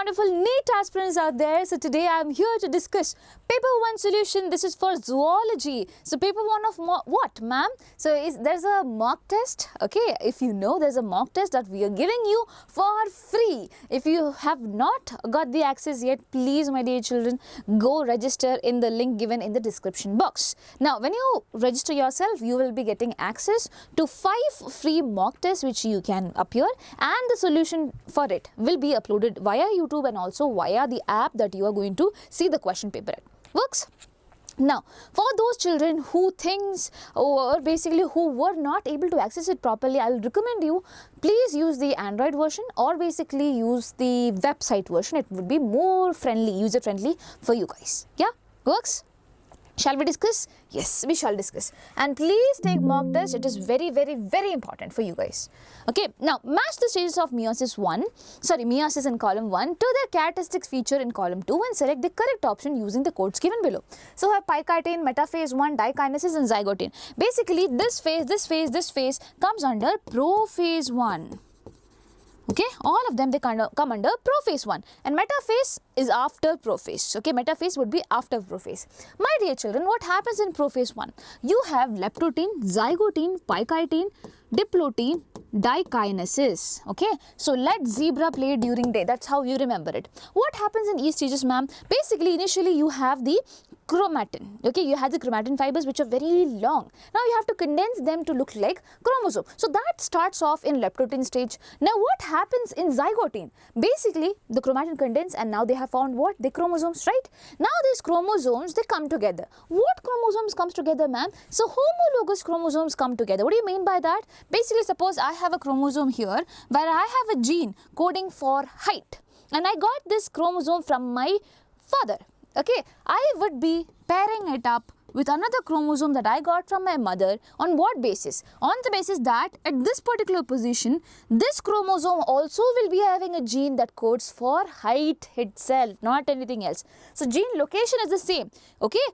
wonderful NEET aspirants out there. So today I am here to discuss paper 1 solution. This is for zoology. So paper 1 of what, ma'am? So there's a mock test. Okay, if you know, there's a mock test that we are giving you for free. If you have not got the access yet, please, my dear children, go register in the link given in the description box. Now, when you register yourself, you will be getting access to 5 free mock tests which you can appear, and the solution for it will be uploaded via YouTube and also via the app that you are going to see the question paper at. Works? Now, for those children who thinks or basically who were not able to access it properly, I will recommend you please use the Android version or basically use the website version. It would be more friendly, user friendly for you guys. Yeah, works? Shall we discuss? Yes, we shall discuss. And please take mock test. It is very, very important for you guys. Okay, now match the stages of meiosis in column 1 to their characteristics feature in column 2 and select the correct option using the codes given below. So, have picatin, metaphase 1, dikinesis and zygotin. Basically, this phase comes under prophase 1. Okay, all of them, they kind of come under prophase 1, and metaphase is after prophase. Okay, metaphase would be after prophase. My dear children, what happens in prophase 1? You have leptotin, zygotin, picatin, diplotin, dikinesis. Okay, so let zebra play during day. That's how you remember it. What happens in each stages, ma'am? Basically, initially you have the chromatin. Okay, you have the chromatin fibers which are very long. Now you have to condense them to look like chromosome. So that starts off in leptotin stage. Now what happens in zygotin? Basically the chromatin condense and now they have found what? The chromosomes, right? Now these chromosomes, they come together. What chromosomes comes together, ma'am? So homologous chromosomes come together. What do you mean by that? Basically, suppose I have a chromosome here where I have a gene coding for height, and I got this chromosome from my father. Okay, I would be pairing it up with another chromosome that I got from my mother. On what basis? On the basis that at this particular position, this chromosome also will be having a gene that codes for height itself, not anything else. So gene location is the same. Okay,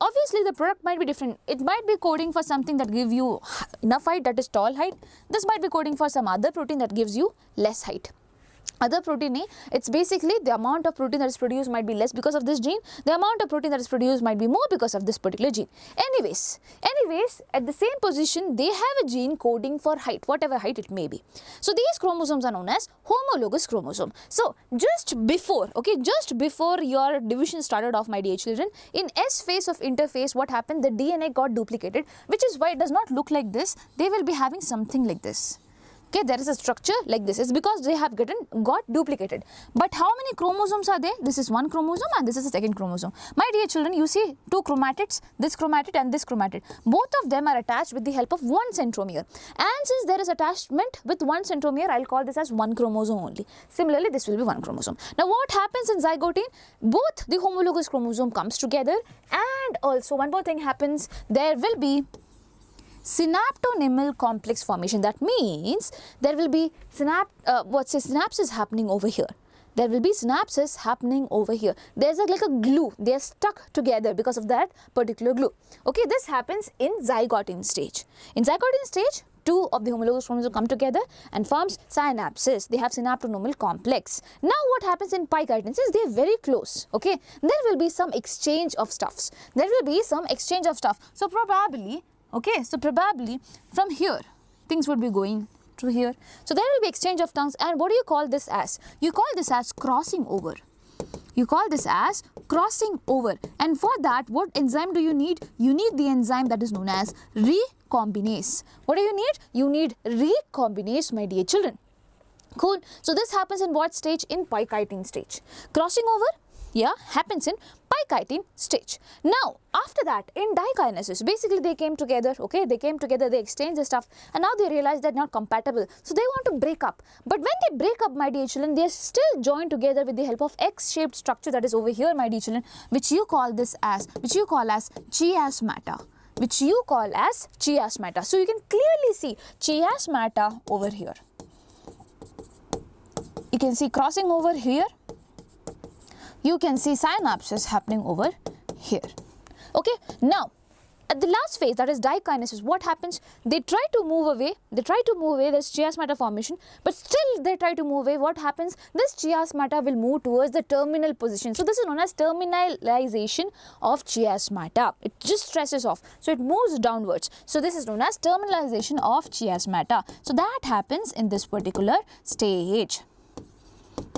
obviously the product might be different. It might be coding for something that gives you enough height, that is tall height. This might be coding for some other protein that gives you less height. Other protein, it's basically the amount of protein that is produced might be less because of this gene. The amount of protein that is produced might be more because of this particular gene. Anyways, at the same position, they have a gene coding for height, whatever height it may be. So these chromosomes are known as homologous chromosome. So just before your division started off, my dear children, in S phase of interphase, what happened? The DNA got duplicated, which is why it does not look like this. They will be having something like this. Okay, there is a structure like this. It's because they have got duplicated. But how many chromosomes are there? This is one chromosome and this is the second chromosome. My dear children, you see two chromatids, this chromatid and this chromatid. Both of them are attached with the help of one centromere. And since there is attachment with one centromere, I'll call this as one chromosome only. Similarly, this will be one chromosome. Now, what happens in zygotin? Both the homologous chromosome comes together, and also one more thing happens. There will be synaptonymal complex formation. That means there will be synapses happening over here. There will be synapses happening over here. There's like a glue. They are stuck together because of that particular glue. Okay, this happens in zygotin stage. In zygotin stage, 2 of the homologous chromosomes come together and forms synapses. They have synaptonymal complex. Now what happens in picatin? Since they are very close, okay, there will be some exchange of stuffs. So probably, okay, so probably from here, things would be going to here. So there will be exchange of tongues, and what do you call this as? You call this as crossing over. You call this as crossing over. And for that, what enzyme do you need? You need the enzyme that is known as recombinase. What do you need? You need recombinase, my dear children. Cool. So this happens in what stage? In picatin stage. Crossing over, yeah, happens in picatin stage. Now, after that, in dikinesis, basically they came together, okay, they exchanged the stuff, and now they realize they're not compatible. So they want to break up. But when they break up, my dear children, they are still joined together with the help of X-shaped structure that is over here, my dear children, which you call as chiasmata. So you can clearly see chiasmata over here. You can see crossing over here. You can see synapses happening over here. Okay, now At the last phase, that is dikinesis, what happens? They try to move away, there's chiasmata formation, but still they try to move away. What happens? This chiasmata will move towards the terminal position. So this is known as terminalization of chiasmata. It just stresses off, so it moves downwards. So this is known as terminalization of chiasmata. So that happens in this particular stage.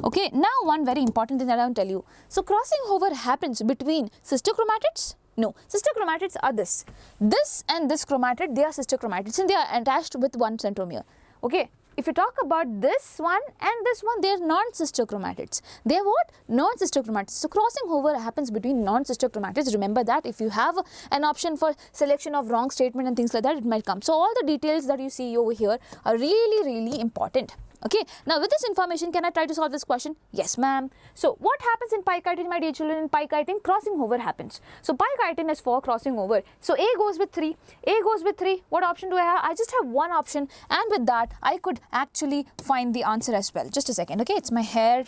Okay, now one very important thing that I want to tell you. So crossing over happens between sister chromatids. No, sister chromatids are this. This and this chromatid, they are sister chromatids and they are attached with one centromere. Okay, if you talk about this one and this one, they are non-sister chromatids. They are what? Non-sister chromatids. So crossing over happens between non-sister chromatids. Remember that if you have an option for selection of wrong statement and things like that, it might come. So all the details that you see over here are really important. Okay, now with this information, can I try to solve this question? Yes, ma'am. So what happens in pie kiting, my dear children? In pie kiting, crossing over happens. So pie kiting is for crossing over. So A goes with 3. A goes with 3. What option do I have? I just have one option, and with that, I could actually find the answer as well. Just a second, okay? It's my hair.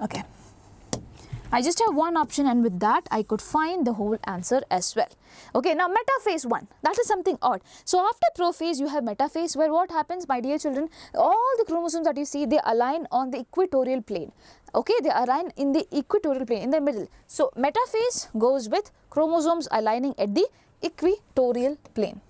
Okay. I just have one option, and with that I could find the whole answer as well. Okay, now metaphase 1, that is something odd. So after prophase you have metaphase, where what happens, my dear children, all the chromosomes that you see, they align on the equatorial plane. Okay, they align in the equatorial plane, in the middle. So metaphase goes with chromosomes aligning at the equatorial plane.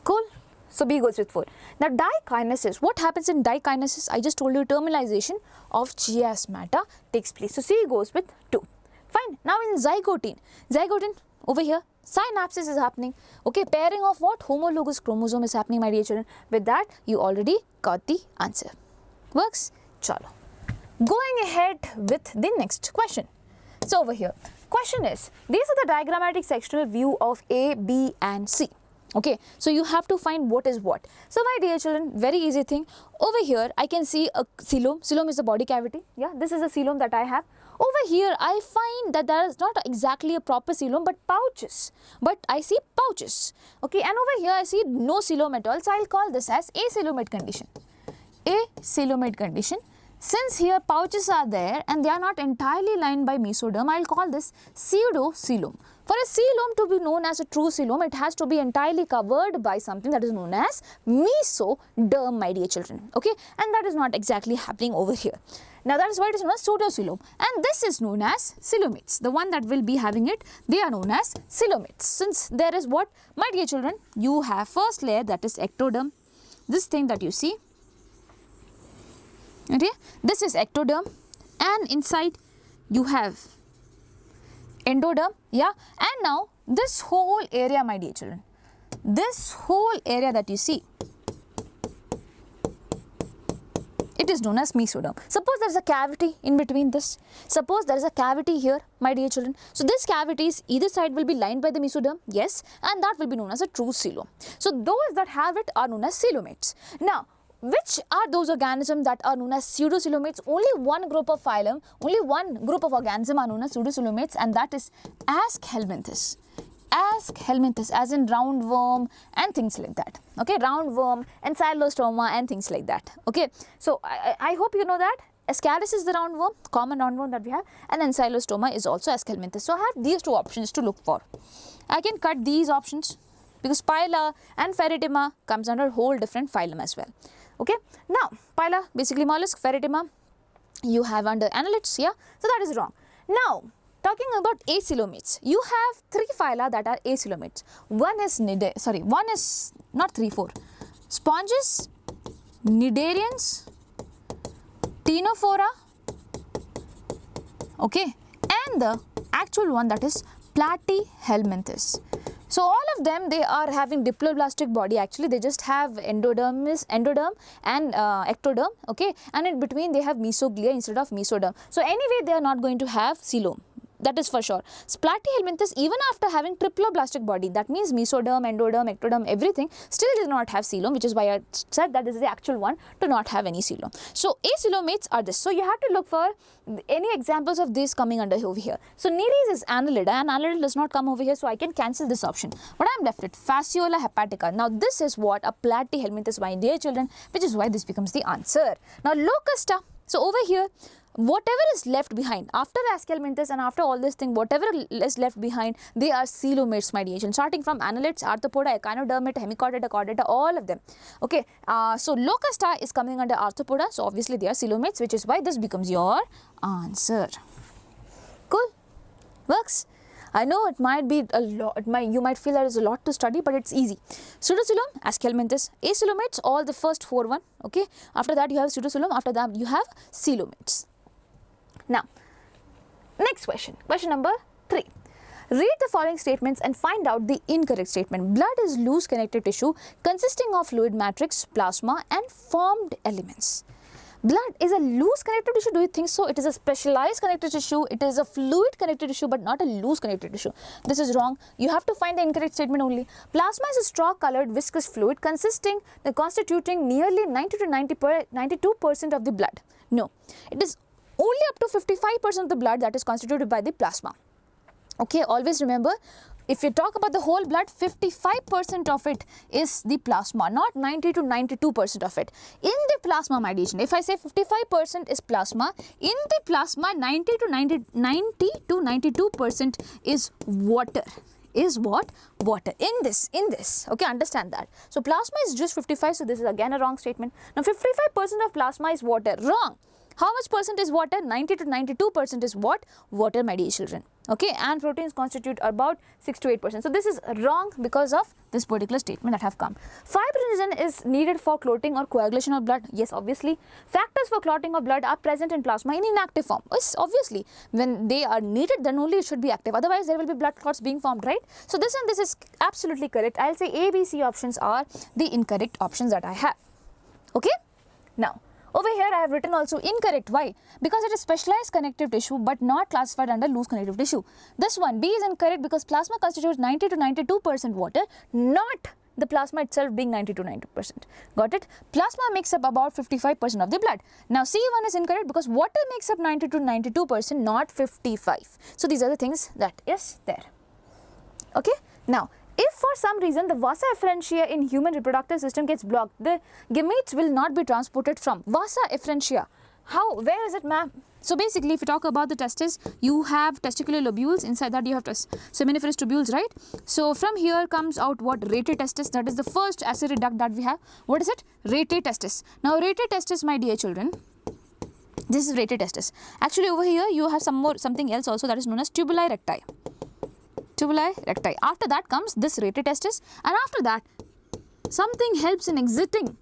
Cool. So B goes with 4. Now dikinesis, what happens in dikinesis? I just told you terminalization of chiasmata takes place. So C goes with 2. Fine. Now in zygote over here, synapses is happening. Okay, pairing of what? Homologous chromosome is happening, my dear children. With that, you already got the answer. Works? Chalo. Going ahead with the next question. So over here, question is, these are the diagrammatic sectional view of A, B and C. Okay, so you have to find what is what. So my dear children, very easy thing. Over here, I can see a coelom. Coelom is the body cavity. Yeah, this is a coelom that I have. Over here, I find that there is not exactly a proper coelom, but pouches. But I see pouches. Okay, and over here, I see no coelom at all. So I'll call this as acoelomate condition. Acoelomate condition. Since here pouches are there and they are not entirely lined by mesoderm, I'll call this pseudocoelom. For a coelom to be known as a true coelom, it has to be entirely covered by something that is known as mesoderm, my dear children. Okay, and that is not exactly happening over here. Now that is why it is known as pseudocoelom, and this is known as coelomates. The one that will be having it, they are known as coelomates. Since there is what, my dear children, you have first layer, that is ectoderm. This thing that you see. Okay, this is ectoderm, and inside you have endoderm. Yeah, and now this whole area, my dear children, this whole area that you see, it is known as mesoderm. Suppose there is a cavity in between this. Suppose there is a cavity here, my dear children. So this cavities, either side will be lined by the mesoderm, yes, and that will be known as a true coelom. So those that have it are known as coelomates. Now, which are those organisms that are known as pseudocoelomates? Only one group of phylum, only one group of organism are known as pseudocoelomates, and that is Aschelminthes. Aschelminthes, as in roundworm and things like that. Okay, roundworm, Ancylostoma and things like that. Okay, so I hope you know that. Ascaris is the roundworm, common roundworm that we have, and Ancylostoma is also Aschelminthes. So I have these two options to look for. I can cut these options because Pila and Ferritima comes under whole different phylum as well. Okay, now Pila basically mollusk, Ferritima you have under annelids, yeah, so that is wrong. Now talking about acoelomates, you have 3 phyla that are acoelomates. One is sponges, cnidarians, ctenophora, okay, and the actual one that is Platyhelminthes. So all of them, they are having diploblastic body. Actually, they just have endoderm and ectoderm, okay, and in between they have mesoglia instead of mesoderm. So anyway, they are not going to have coelom. That is for sure. Platyhelminthes, even after having triploblastic body, that means mesoderm, endoderm, ectoderm, everything, still does not have coelom, which is why I said that this is the actual one to not have any coelom. So acoelomates are this. So you have to look for any examples of this coming under over here. So Nereis is annelid, and annelid does not come over here, so I can cancel this option. But I am left with Fasciola hepatica. Now this is what a Platyhelminthes, my dear children, which is why this becomes the answer. Now Locusta. So over here, whatever is left behind after the Ascalminthus and after all this thing, whatever is left behind, they are coelomates, my dear children, starting from annelids, arthropoda, echinodermate, hemichordata, chordata, all of them. Okay, so Locusta is coming under arthropoda, so obviously they are coelomates, which is why this becomes your answer. Cool? Works? I know it might be a lot, you might feel there is a lot to study, but it's easy. Pseudocoelom, Ascalminthus, acoelomates, all the first 4 one, okay. After that you have pseudocoelom, after that you have coelomates. Now, next question, question number 3. Read the following statements and find out the incorrect statement. Blood is loose connective tissue consisting of fluid matrix, plasma and formed elements. Blood is a loose connective tissue. Do you think so? It is a specialized connective tissue. It is a fluid connective tissue, but not a loose connective tissue. This is wrong. You have to find the incorrect statement only. Plasma is a straw-colored viscous fluid constituting nearly 90 to 92% of the blood. No, it is only up to 55% of the blood that is constituted by the plasma. Okay, always remember, if you talk about the whole blood, 55% of it is the plasma, not 90 to 92% of it. In the plasma, my dear, if I say 55% is plasma, in the plasma 90 to 92% is water. Is what? Water. In this, okay, understand that. So plasma is just 55, so this is again a wrong statement. Now 55% of plasma is water. Wrong. How much percent is water? 90 to 92% is what? Water, my dear children. Okay, and proteins constitute about 6 to 8%. So this is wrong because of this particular statement that have come. Fibrinogen is needed for clotting or coagulation of blood. Yes, obviously. Factors for clotting of blood are present in plasma in inactive form. Yes, obviously. When they are needed, then only it should be active. Otherwise, there will be blood clots being formed, right? So this and this is absolutely correct. I'll say A, B, C options are the incorrect options that I have. Okay? Now, over here I have written also incorrect. Why? Because it is specialized connective tissue but not classified under loose connective tissue. This one, B, is incorrect because plasma constitutes 90 to 92% water, not the plasma itself being 90 to 90%. Got it? Plasma makes up about 55% of the blood. Now C1 is incorrect because water makes up 90 to 92%, not 55. So these are the things that is there. Okay? Now, if for some reason the vasa efferentia in human reproductive system gets blocked, the gametes will not be transported from vasa efferentia. How? Where is it, ma'am? So basically, if you talk about the testes, you have testicular lobules. Inside that you have seminiferous tubules, right? So from here comes out what? Rete testis. That is the first axillary duct that we have. What is it? Rete testis. Now rete testis, my dear children, this is rete testis. Actually over here you have something else also, that is known as tubuli recti. Tubuli recti. After that comes this rete testis, and after that something helps in exiting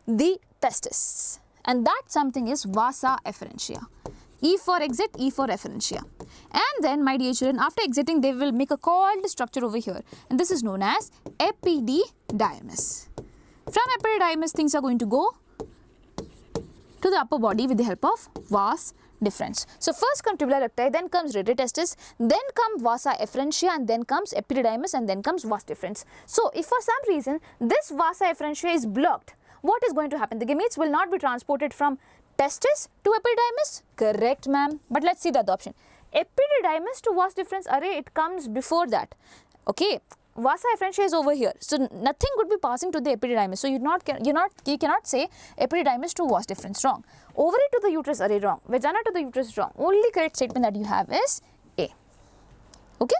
the testis, and that something is vasa efferentia. E for exit, E for efferentia. And then, my dear children, after exiting they will make a coiled structure over here, and this is known as epididymis. From epididymis things are going to go to the upper body with the help of vas deferens. So first come tubuli recti, then comes rete testis, then come vasa efferentia, and then comes epididymis, and then comes vas deferens. So if for some reason this vasa efferentia is blocked, what is going to happen? The gametes will not be transported from testis to epididymis. Correct, ma'am. But let's see the other option. Epididymis to vas deferens, array, it comes before that. Okay. Vasa efferentia is over here, so nothing could be passing to the epididymis. So you cannot say epididymis to vas deferens. Wrong. Ovary to the uterus, array, wrong. Vagina to the uterus, wrong. Only correct statement that you have is A. Okay.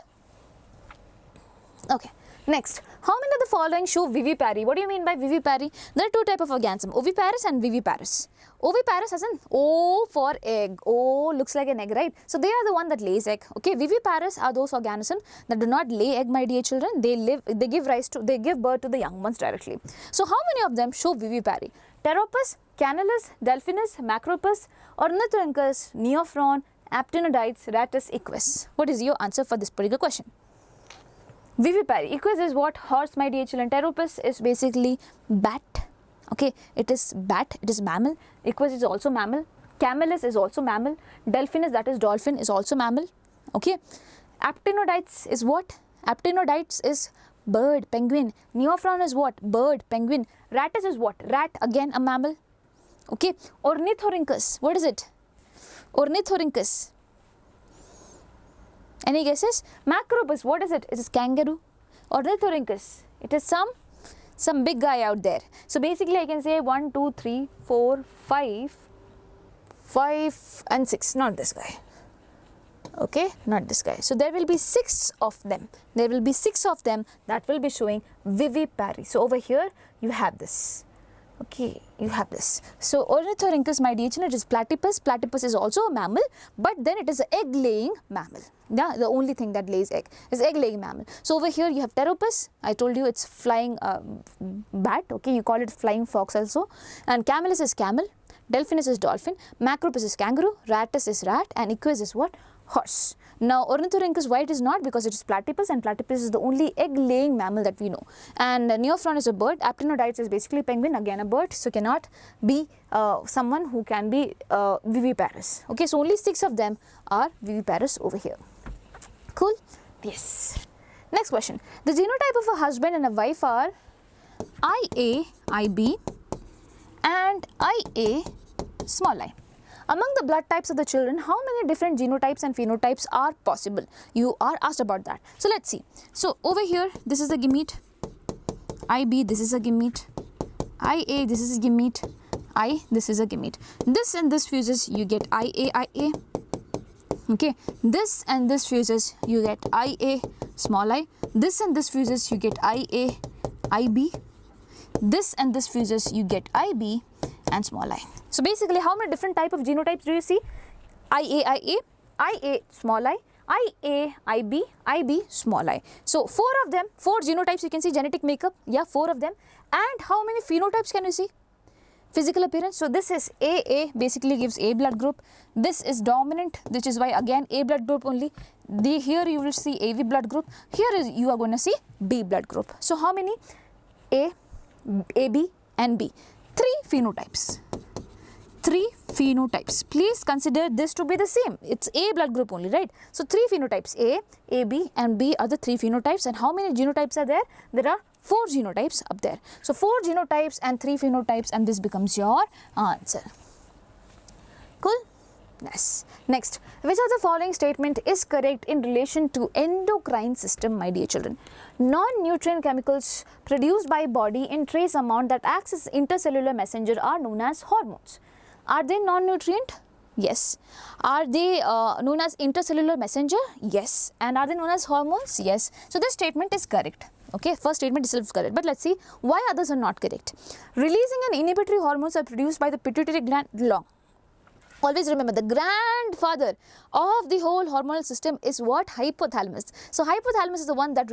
Okay. Next, how many of the following show vivipary? What do you mean by vivipary? There are two types of organism, oviparous and viviparous. Oviparous as in O for egg. O looks like an egg, right? So they are the one that lays egg. Okay, viviparous are those organisms that do not lay egg, my dear children. They give birth to the young ones directly. So how many of them show vivipary? Pteropus, Canellus, Delphinus, Macropus, Ornithorhynchus, Neophron, Aptenodytes, Rattus, Equus. What is your answer for this particular question? Vivipary. Equus is what? Horse, my dear children. Pteropus is basically bat. Okay, it is bat, it is mammal. Equus is also mammal. Camelus is also mammal. Delphinus, that is dolphin, is also mammal. Okay. Aptenodytes is what? Aptenodytes is bird, penguin. Neophron is what? Bird, penguin. Rattus is what? Rat, again a mammal. Okay. Ornithorhynchus, what is it? Ornithorhynchus. Any guesses? Macropus, what is it? It is kangaroo. Ornithorhynchus, it is some big guy out there. So basically I can say 1, 2, 3, 4, 5, 5 and 6, not this guy. Okay, not this guy. So there will be 6 of them. There will be 6 of them that will be showing vivipary. So over here you have this. Okay, you have this. So Ornithorhynchus, my dear children, it is platypus. Platypus is also a mammal, but then it is an egg-laying mammal. Yeah, the only thing that lays egg is egg-laying mammal. So over here you have Pteropus. I told you it's flying bat. Okay, you call it flying fox also. And Camelus is camel. Delphinus is dolphin. Macropus is kangaroo. Rattus is rat. And Equus is what? Horse. Now Ornithorhynchus, why it is not? Because it is platypus, and platypus is the only egg-laying mammal that we know. And Neophron is a bird. Aptenodytes is basically penguin, again a bird, so cannot be someone who can be viviparous. Okay, so only 6 of them are viviparous over here. Cool? Yes. Next question. The genotype of a husband and a wife are IA, IB and IA small I. Among the blood types of the children, how many different genotypes and phenotypes are possible? You are asked about that. So let's see. So over here, this is the gamete. IB, this is a gamete. IA, this is a gamete. I, this is a gamete. This and this fuses, you get IA. Okay. This and this fuses, you get IA small I. This and this fuses, you get IA, IB. This and this fuses, you get IB and small I. So basically, how many different type of genotypes do you see? IA, small I, IB, small I. So 4 of them, 4 genotypes you can see, genetic makeup, yeah, 4 of them. And how many phenotypes can you see? Physical appearance. So this is AA, basically gives A blood group. This is dominant, which is why again A blood group only. Here you will see AV blood group. Here you are going to see B blood group. So how many? A, AB and B. 3 phenotypes. 3 phenotypes. Please consider this to be the same. It's A blood group only, right? So 3 phenotypes, A, AB and B are the 3 phenotypes. And how many genotypes are there? There are 4 genotypes up there. So 4 genotypes and 3 phenotypes, and this becomes your answer. Cool? Yes. Next, which of the following statement is correct in relation to endocrine system, my dear children? Non-nutrient chemicals produced by body in trace amount that acts as intercellular messenger are known as hormones. Are they non-nutrient? Yes. Are they known as intercellular messenger? Yes. And are they known as hormones? Yes. So this statement is correct. Okay, first statement itself is correct, but let's see why others are not correct. Releasing and inhibitory hormones are produced by the pituitary gland long. Always remember, the grandfather of the whole hormonal system is what? Hypothalamus. So hypothalamus is the one that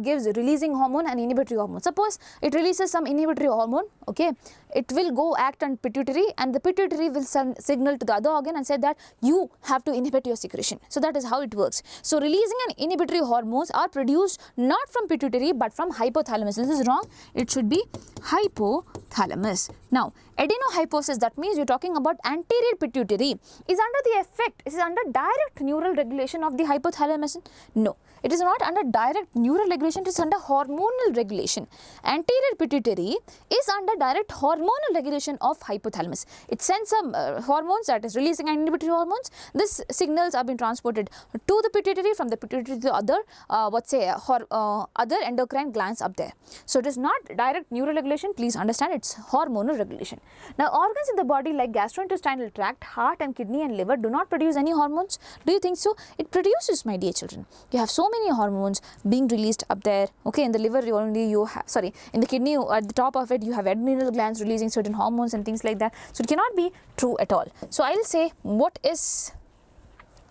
gives releasing hormone and inhibitory hormone. Suppose it releases some inhibitory hormone, okay, it will go act on pituitary, and the pituitary will signal to the other organ and say that you have to inhibit your secretion. So that is how it works. So releasing and inhibitory hormones are produced not from pituitary but from hypothalamus. This is wrong. It should be hypothalamus. Now, adenohyposis, that means you're talking about anterior pituitary, is under the effect, is under direct neural regulation of the hypothalamus? No, it is not under direct neural regulation, it is under hormonal regulation. Anterior pituitary is under direct hormonal regulation of hypothalamus. It sends some hormones, that is releasing and inhibitory hormones. These signals are being transported to the pituitary, from the pituitary to the other, other endocrine glands up there. So it is not direct neural regulation, please understand, it's hormonal regulation. Now, organs in the body like gastrointestinal tract, heart and kidney and liver do not produce any hormones. Do you think so? It produces, my dear children. You have so many hormones being released up there. Okay, in the liver in the kidney, at the top of it you have adrenal glands releasing certain hormones and things like that. So it cannot be true at all. So I will say what is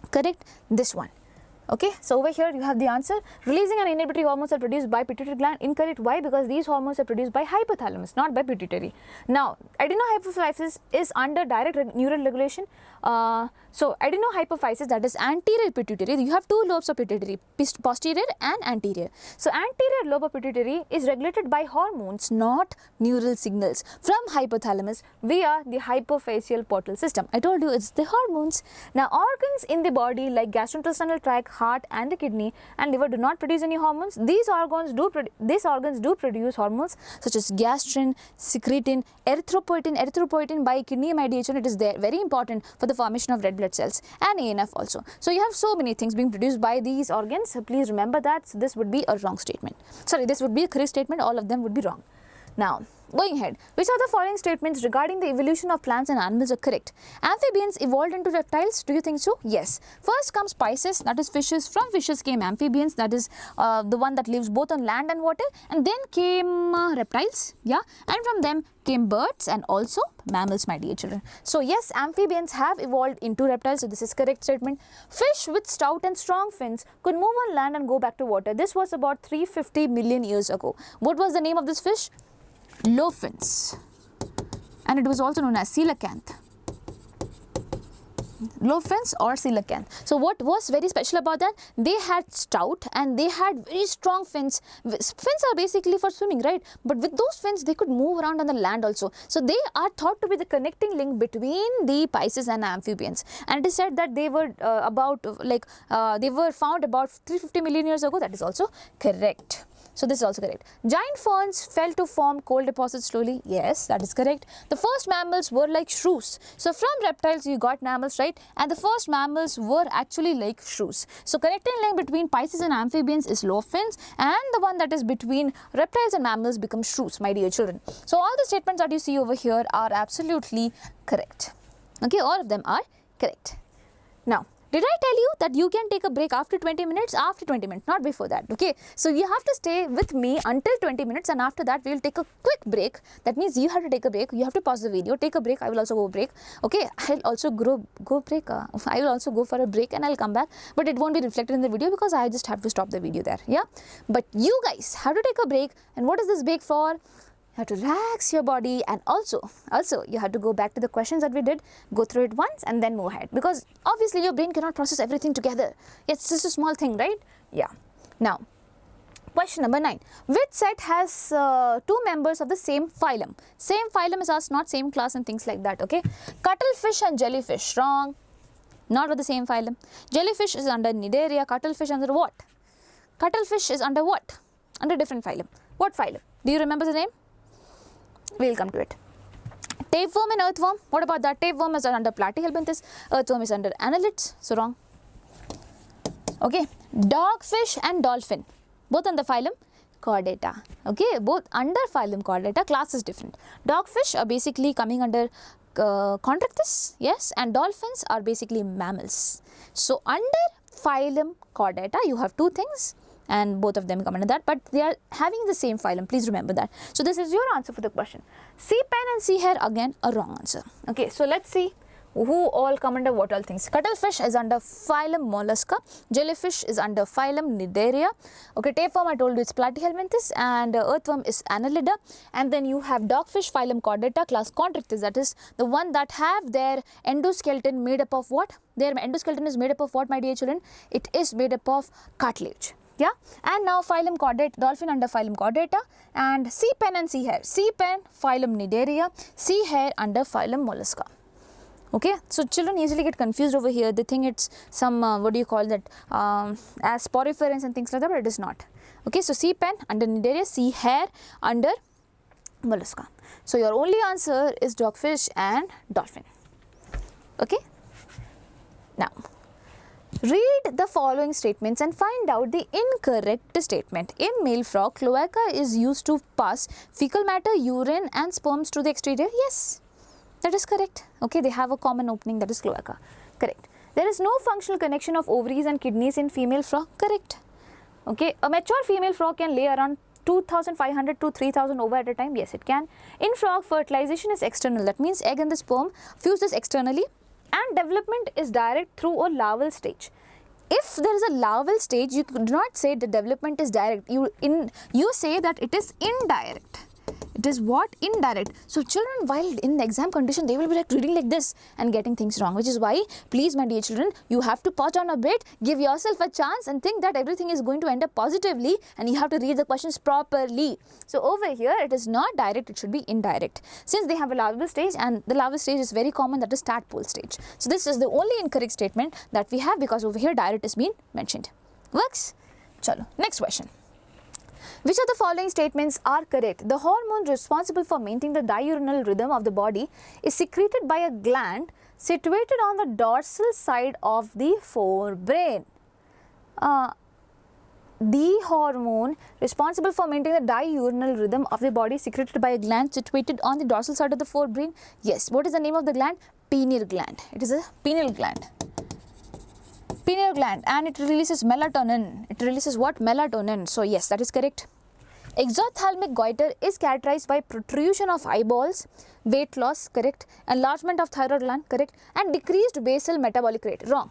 correct? This one. Okay, so over here you have the answer. Releasing and inhibitory hormones are produced by pituitary gland. Incorrect. Why? Because these hormones are produced by hypothalamus, not by pituitary. Now, adenohypophysis is under direct neural regulation. So adenohypophysis, that is anterior pituitary, you have 2 lobes of pituitary, posterior and anterior. So anterior lobe of pituitary is regulated by hormones, not neural signals, from hypothalamus via the hypophyseal portal system. I told you it's the hormones. Now, organs in the body like gastrointestinal tract, heart and the kidney and liver do not produce any hormones. These organs do produce hormones such as gastrin, secretin, erythropoietin. Erythropoietin by kidney, my dear children, it is there, very important for the formation of red blood cells, and ANF also. So you have so many things being produced by these organs. So please remember that. So this would be a wrong statement. Sorry, this would be a correct statement. All of them would be wrong. Now, going ahead, which of the following statements regarding the evolution of plants and animals are correct? Amphibians evolved into reptiles. Do you think so? Yes. First comes Pisces, that is fishes. From fishes came amphibians, that is the one that lives both on land and water. And then came reptiles, yeah. And from them came birds and also mammals, my dear children. So yes, amphibians have evolved into reptiles. So this is correct statement. Fish with stout and strong fins could move on land and go back to water. This was about 350 million years ago. What was the name of this fish? Low fins, and it was also known as coelacanth. Low fins or coelacanth. So what was very special about that? They had stout and they had very strong fins. Fins are basically for swimming, right? But with those fins, they could move around on the land also. So they are thought to be the connecting link between the Pisces and amphibians. And it is said that they were they were found about 350 million years ago. That is also correct. So this is also correct. Giant ferns fell to form coal deposits slowly. Yes, that is correct. The first mammals were like shrews. So from reptiles you got mammals, right? And the first mammals were actually like shrews. So connecting link between Pisces and amphibians is low fins, and the one that is between reptiles and mammals becomes shrews, my dear children. So all the statements that you see over here are absolutely correct. Okay, all of them are correct. Now, did I tell you that you can take a break after 20 minutes? After 20 minutes, not before that, okay? So you have to stay with me until 20 minutes, and after that we will take a quick break. That means you have to take a break. You have to pause the video, take a break. I will also go break, okay? I'll also go break. I will also go for a break and I'll come back. But it won't be reflected in the video because I just have to stop the video there, yeah? But you guys have to take a break. And what is this break for? You have to relax your body, and also you have to go back to the questions that we did, go through it once and then move ahead, because obviously your brain cannot process everything together. It's just a small thing, right? Yeah. Now, question number 9. Which set has two members of the same phylum? Same phylum is asked, not same class and things like that, okay? Cuttlefish and jellyfish, wrong. Not with the same phylum. Jellyfish is under Cnidaria, cuttlefish under what? Cuttlefish is under what? Under different phylum. What phylum? Do you remember the name? We will come to it. Tapeworm and earthworm, what about that? Tapeworm is under Platyhelminthes, earthworm is under Annelids, so wrong. Okay, dogfish and dolphin, both under phylum Chordata. Okay, both under phylum Chordata, class is different. Dogfish are basically coming under Chondrichthyes, yes, and dolphins are basically mammals. So under phylum Chordata, you have two things, and both of them come under that, but they are having the same phylum. Please remember that. So this is your answer for the question. Sea pen and sea hare, again a wrong answer. Okay, so let's see who all come under what all things. Cuttlefish is under phylum Mollusca. Jellyfish is under phylum Cnidaria. Okay, tapeworm I told you it's Platyhelminthes, and earthworm is Annelida. And then you have dogfish phylum Chordata, class Chondrichthyes, that is the one that have their endoskeleton made up of what? Their endoskeleton is made up of what, my dear children? It is made up of cartilage. Yeah, and now phylum Chordata, dolphin under phylum Chordata, and sea pen and sea hare. Sea pen phylum Cnidaria, sea hare under phylum Mollusca. Okay, so children easily get confused over here. They think it's some what do you call that, as poriferans and things like that, but it is not. Okay, so sea pen under Cnidaria, sea hare under Mollusca. So your only answer is dogfish and dolphin. Okay, now read the following statements and find out the incorrect statement. In male frog, cloaca is used to pass fecal matter, urine and sperms to the exterior. Yes, that is correct. Okay, they have a common opening, that is cloaca. Correct. There is no functional connection of ovaries and kidneys in female frog. Correct. Okay, a mature female frog can lay around 2,500 to 3,000 ova at a time. Yes, it can. In frog, fertilization is external. That means egg and the sperm fuses externally, and development is direct through a larval stage. If there is a larval stage, you do not say the development is direct. You say that it is indirect. It is what? Indirect. So children, while in the exam condition, they will be like reading like this and getting things wrong, which is why, please my dear children, you have to pause down a bit, give yourself a chance and think that everything is going to end up positively, and you have to read the questions properly. So over here, it is not direct, it should be indirect. Since they have a larval stage, and the larval stage is very common, that is tadpole stage. So this is the only incorrect statement that we have, because over here direct is being mentioned. Works? Chalo, next question. Which of the following statements are correct? The hormone responsible for maintaining the diurnal rhythm of the body is secreted by a gland situated on the dorsal side of the forebrain. the hormone responsible for maintaining the diurnal rhythm of the body secreted by a gland situated on the dorsal side of the forebrain? Yes. What is the name of the gland? Pineal gland. It is a pineal gland. Pineal gland, and it releases melatonin. It releases what? Melatonin. So yes, that is correct. Exophthalmic goiter is characterized by protrusion of eyeballs, weight loss, correct, enlargement of thyroid gland, correct, and decreased basal metabolic rate. Wrong.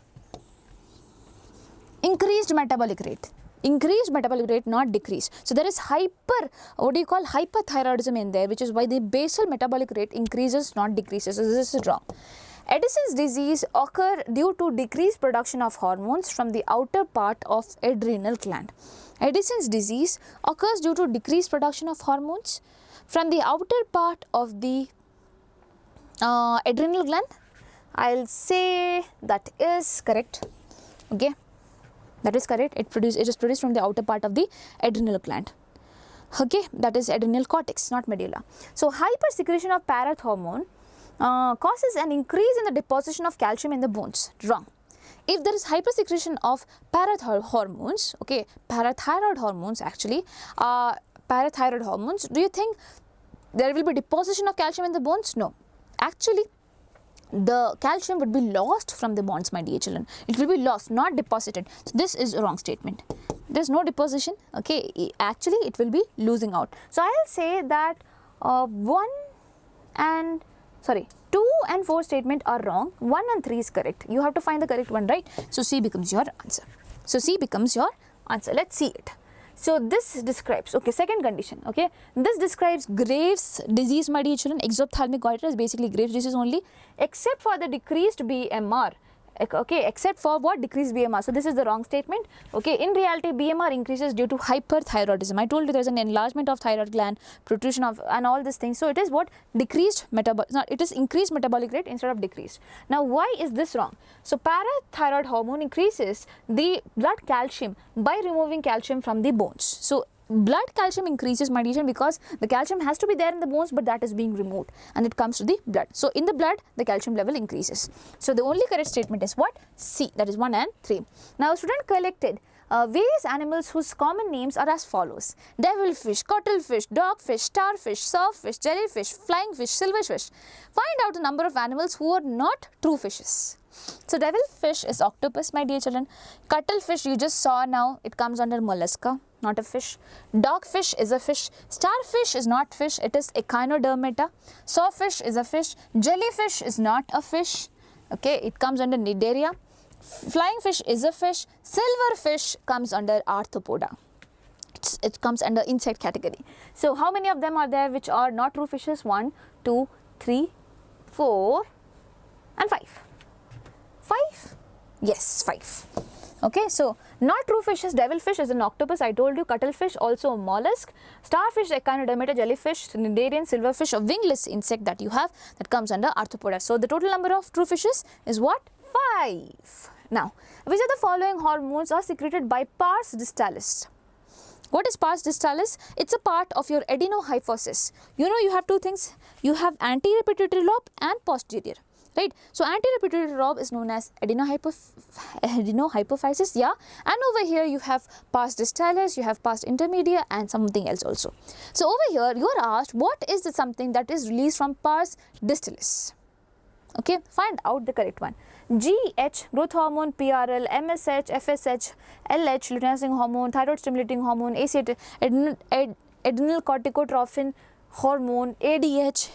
Increased metabolic rate. Increased metabolic rate, not decreased. So there is hyperthyroidism in there, which is why the basal metabolic rate increases, not decreases. So this is wrong. Addison's disease occur due to decreased production of hormones from the outer part of adrenal gland. Addison's disease occurs due to decreased production of hormones from the outer part of the adrenal gland. I'll say that is correct. Okay. That is correct. It is produced from the outer part of the adrenal gland. Okay, that is adrenal cortex, not medulla. So hypersecretion of parathormone causes an increase in the deposition of calcium in the bones. Wrong. If there is hypersecretion of parathyroid hormones, okay, parathyroid hormones actually, parathyroid hormones, do you think there will be deposition of calcium in the bones? No. Actually, the calcium would be lost from the bones, my dear children. It will be lost, not deposited. So this is a wrong statement. There is no deposition. Okay, actually it will be losing out. So I'll say that 2 and 4 statement are wrong. 1 and 3 is correct. You have to find the correct one, right? So C becomes your answer. So C becomes your answer. Let's see it. So this describes, okay, second condition, okay, this describes Graves' disease, my dear children. Exophthalmic goiter is basically Graves' disease only, except for the decreased BMR, okay, except for what? Decreased BMR. So this is the wrong statement, okay. In reality, BMR increases due to hyperthyroidism. I told you there is an enlargement of thyroid gland, protrusion of, and all these things. So it is what? Decreased metabolic, no, it is increased metabolic rate instead of decreased. Now why is this wrong? So parathyroid hormone increases the blood calcium by removing calcium from the bones. So blood calcium increases, my dear children, because the calcium has to be there in the bones, but that is being removed and it comes to the blood. So in the blood, the calcium level increases. So the only correct statement is what? C, that is 1 and 3. Now student collected various animals whose common names are as follows: devilfish, cuttlefish, dogfish, starfish, surffish, jellyfish, flying fish, silverfish. Find out the number of animals who are not true fishes. So devilfish is octopus, my dear children. Cuttlefish you just saw now, it comes under mollusca, not a fish. Dogfish is a fish. Starfish is not fish, it is echinodermata. Sawfish is a fish. Jellyfish is not a fish, okay, it comes under Cnidaria. Flying fish is a fish. Silverfish comes under Arthropoda. It comes under insect category. So how many of them are there which are not true fishes? 1, 2, 3, 4 and 5. 5? Yes, 5. Okay, so not true fishes, devilfish is an octopus, I told you, cuttlefish also a mollusk, starfish, echinodermata, jellyfish, cnidarian, silverfish, a wingless insect that you have that comes under arthropoda. So the total number of true fishes is what? 5. Now, which of the following hormones are secreted by pars distalis? What is pars distalis? It's a part of your adenohypophysis. You know, you have two things. You have anterior pituitary lobe and posterior. Right. So anterior pituitary lobe is known as adenohypophysis, yeah, and over here you have pars distalis, you have pars intermedia and something else also. So over here you are asked what is the something that is released from pars distalis. Okay, find out the correct one. GH, growth hormone, PRL, MSH, FSH, LH, luteinizing hormone, thyroid stimulating hormone, ACT, adrenal corticotrophin hormone, ADH,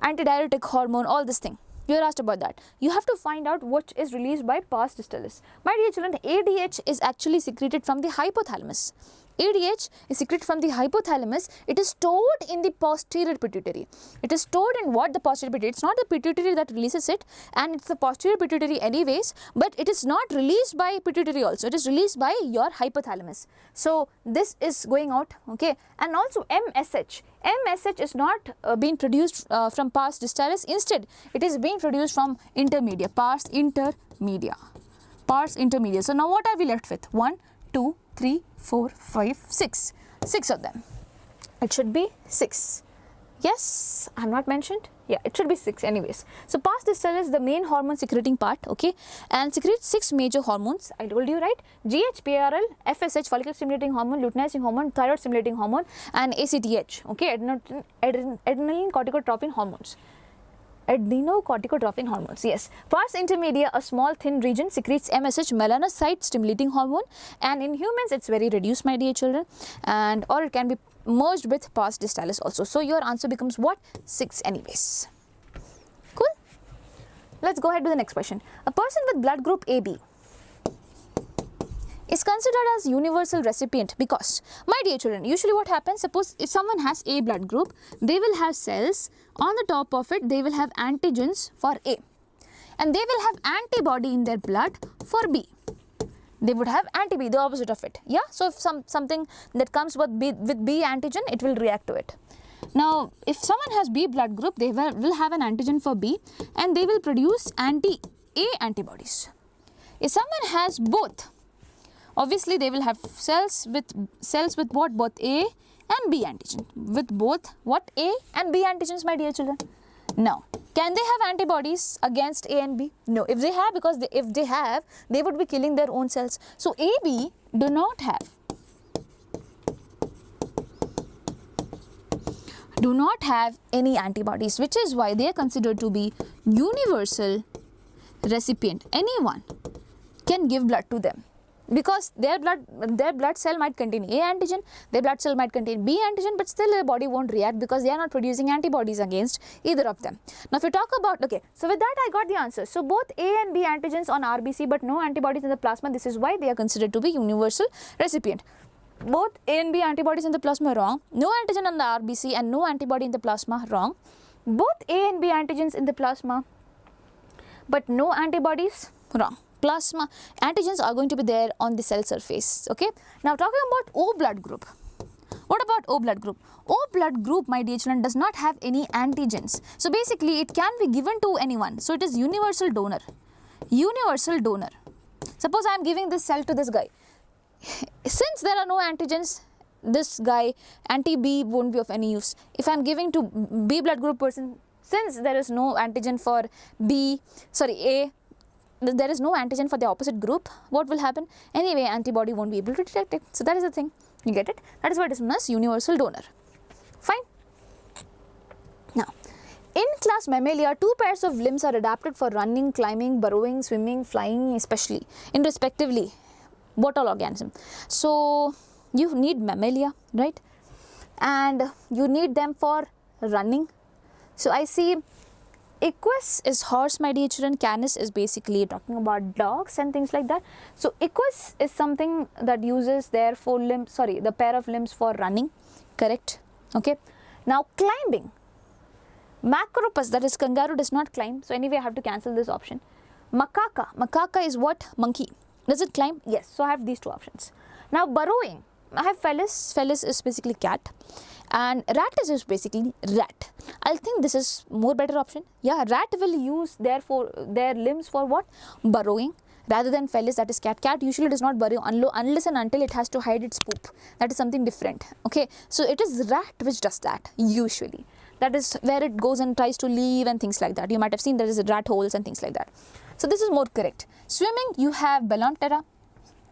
antidiuretic hormone, all this thing. You are asked about that. You have to find out what is released by pars distalis. My dear children, ADH is actually secreted from the hypothalamus. ADH is secreted from the hypothalamus. It is stored in the posterior pituitary. It is stored in what? The posterior pituitary. It's not the pituitary that releases it, and it's the posterior pituitary anyways, but it is not released by pituitary also. It is released by your hypothalamus. So this is going out, okay. And also MSH. MSH is not being produced from pars distalis. Instead, it is being produced from intermedia, pars intermedia. Pars intermedia. So now what are we left with? 1, 2, 3, 4, 5, 6. 6 of them. It should be 6. Yes, I have not mentioned. Yeah, it should be 6 anyways. So pars distalis is the main hormone secreting part, okay, and secretes 6 major hormones. I told you, right? GH, FSH, follicle stimulating hormone, luteinizing hormone, thyroid stimulating hormone, and ACTH, okay, adrenaline corticotropin hormones. Adrenocorticotropin hormones, yes. Pars intermedia, a small thin region, secretes MSH, melanocyte stimulating hormone, and in humans it's very reduced, my dear children, and or it can be merged with pars distalis also. So your answer becomes what? 6 anyways. Cool. Let's go ahead to the next question. A person with blood group AB is considered as universal recipient because, my dear children, usually what happens, suppose if someone has A blood group, they will have cells, on the top of it they will have antigens for A, and they will have antibody in their blood for B. They would have anti-B, the opposite of it. Yeah, so if something that comes with B antigen, it will react to it. Now, if someone has B blood group, they will have an antigen for B and they will produce anti-A antibodies. If someone has both, obviously they will have cells with what? Both A and B antigen. With both what? A and B antigens, my dear children. Now, can they have antibodies against A and B? No. If they have, because if they have, they would be killing their own cells. So AB do not have any antibodies, which is why they are considered to be universal recipient. Anyone can give blood to them, because their blood cell might contain A antigen, their blood cell might contain B antigen, but still their body won't react because they are not producing antibodies against either of them. Now if you talk about, okay, so with that I got the answer. So both A and B antigens on RBC but no antibodies in the plasma, this is why they are considered to be universal recipient. Both A and B antibodies in the plasma, wrong. No antigen on the RBC and no antibody in the plasma, wrong. Both A and B antigens in the plasma but no antibodies, wrong. Plasma antigens are going to be there on the cell surface, okay. Now talking about O blood group. What about O blood group? O blood group, my dear children, does not have any antigens. So basically it can be given to anyone. So it is universal donor. Universal donor. Suppose I am giving this cell to this guy. Since there are no antigens, this guy anti-B won't be of any use. If I am giving to B blood group person, since there is no antigen for A, there is no antigen for the opposite group, what will happen? Anyway, antibody won't be able to detect it. So that is the thing. You get it? That is what is known as universal donor. Fine. Now, in class Mammalia, 2 pairs of limbs are adapted for running, climbing, burrowing, swimming, flying, especially in respectively what all organism. So you need Mammalia, right? And you need them for running. So I see Equus is horse, my dear children. Canis is basically talking about dogs and things like that. So Equus is something that uses their the pair of limbs for running, correct? Okay. Now climbing. Macropus, that is kangaroo, does not climb. So anyway, I have to cancel this option. Macaca. Macaca is what? Monkey. Does it climb? Yes. So I have these 2 options. Now burrowing. I have Felis. Felis is basically cat. And rat is basically rat. I think this is more better option. Yeah, rat will use their limbs for what? Burrowing, rather than Felis, that is cat. Cat usually does not burrow unless and until it has to hide its poop. That is something different. Okay, so it is rat which does that usually. That is where it goes and tries to leave and things like that. You might have seen there is rat holes and things like that. So this is more correct. Swimming, you have Bellonterra.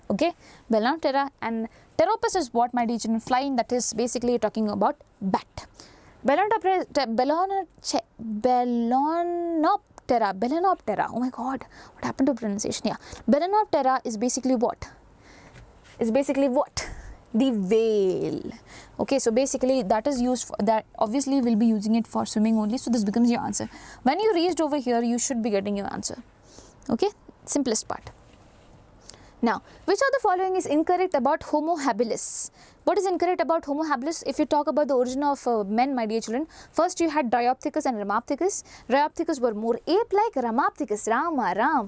Okay, Bellonterra, and Pteropus is what, my dear children? Flying, that is basically talking about bat. Bellonoptera, oh my god, what happened to pronunciation? Yeah, Bellonoptera is basically what? The whale. Okay, so basically that is used for that, obviously we'll be using it for swimming only, so this becomes your answer. When you reached over here, you should be getting your answer. Okay, simplest part. Now, which of the following is incorrect about Homo habilis? What is incorrect about Homo habilis? If you talk about the origin of men, my dear children, first you had Dryopithecus and Ramapithecus. Dryopithecus were more ape-like, Ramapithecus, Ram,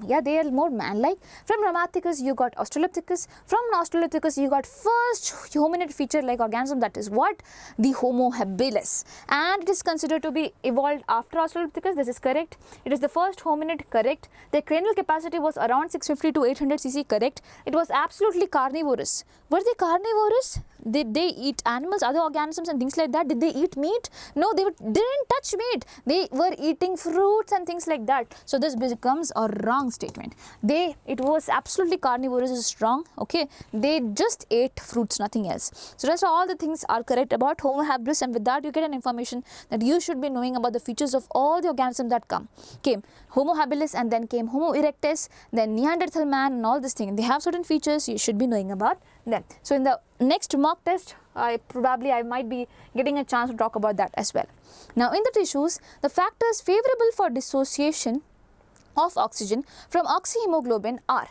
yeah, they are more man-like. From Ramapithecus, you got Australopithecus. From Australopithecus, you got first hominid feature-like organism, that is what? The Homo habilis. And it is considered to be evolved after Australopithecus, this is correct. It is the first hominid, correct. Their cranial capacity was around 650 to 800 cc, correct. It was absolutely carnivorous. Were they carnivorous? did they eat animals, other organisms and things like that? Did they eat meat? No, they didn't touch meat. They were eating fruits and things like that. So this becomes a wrong statement. It was absolutely carnivorous is wrong. Okay, they just ate fruits, nothing else. So that's all the things are correct about Homo habilis, and with that you get an information that you should be knowing about the features of all the organisms that came Homo habilis, and then came Homo erectus, then Neanderthal man, and all this thing. They have certain features you should be knowing about them. So in the next mock test, I might be getting a chance to talk about that as well. Now in the tissues, the factors favorable for dissociation of oxygen from oxyhemoglobin are.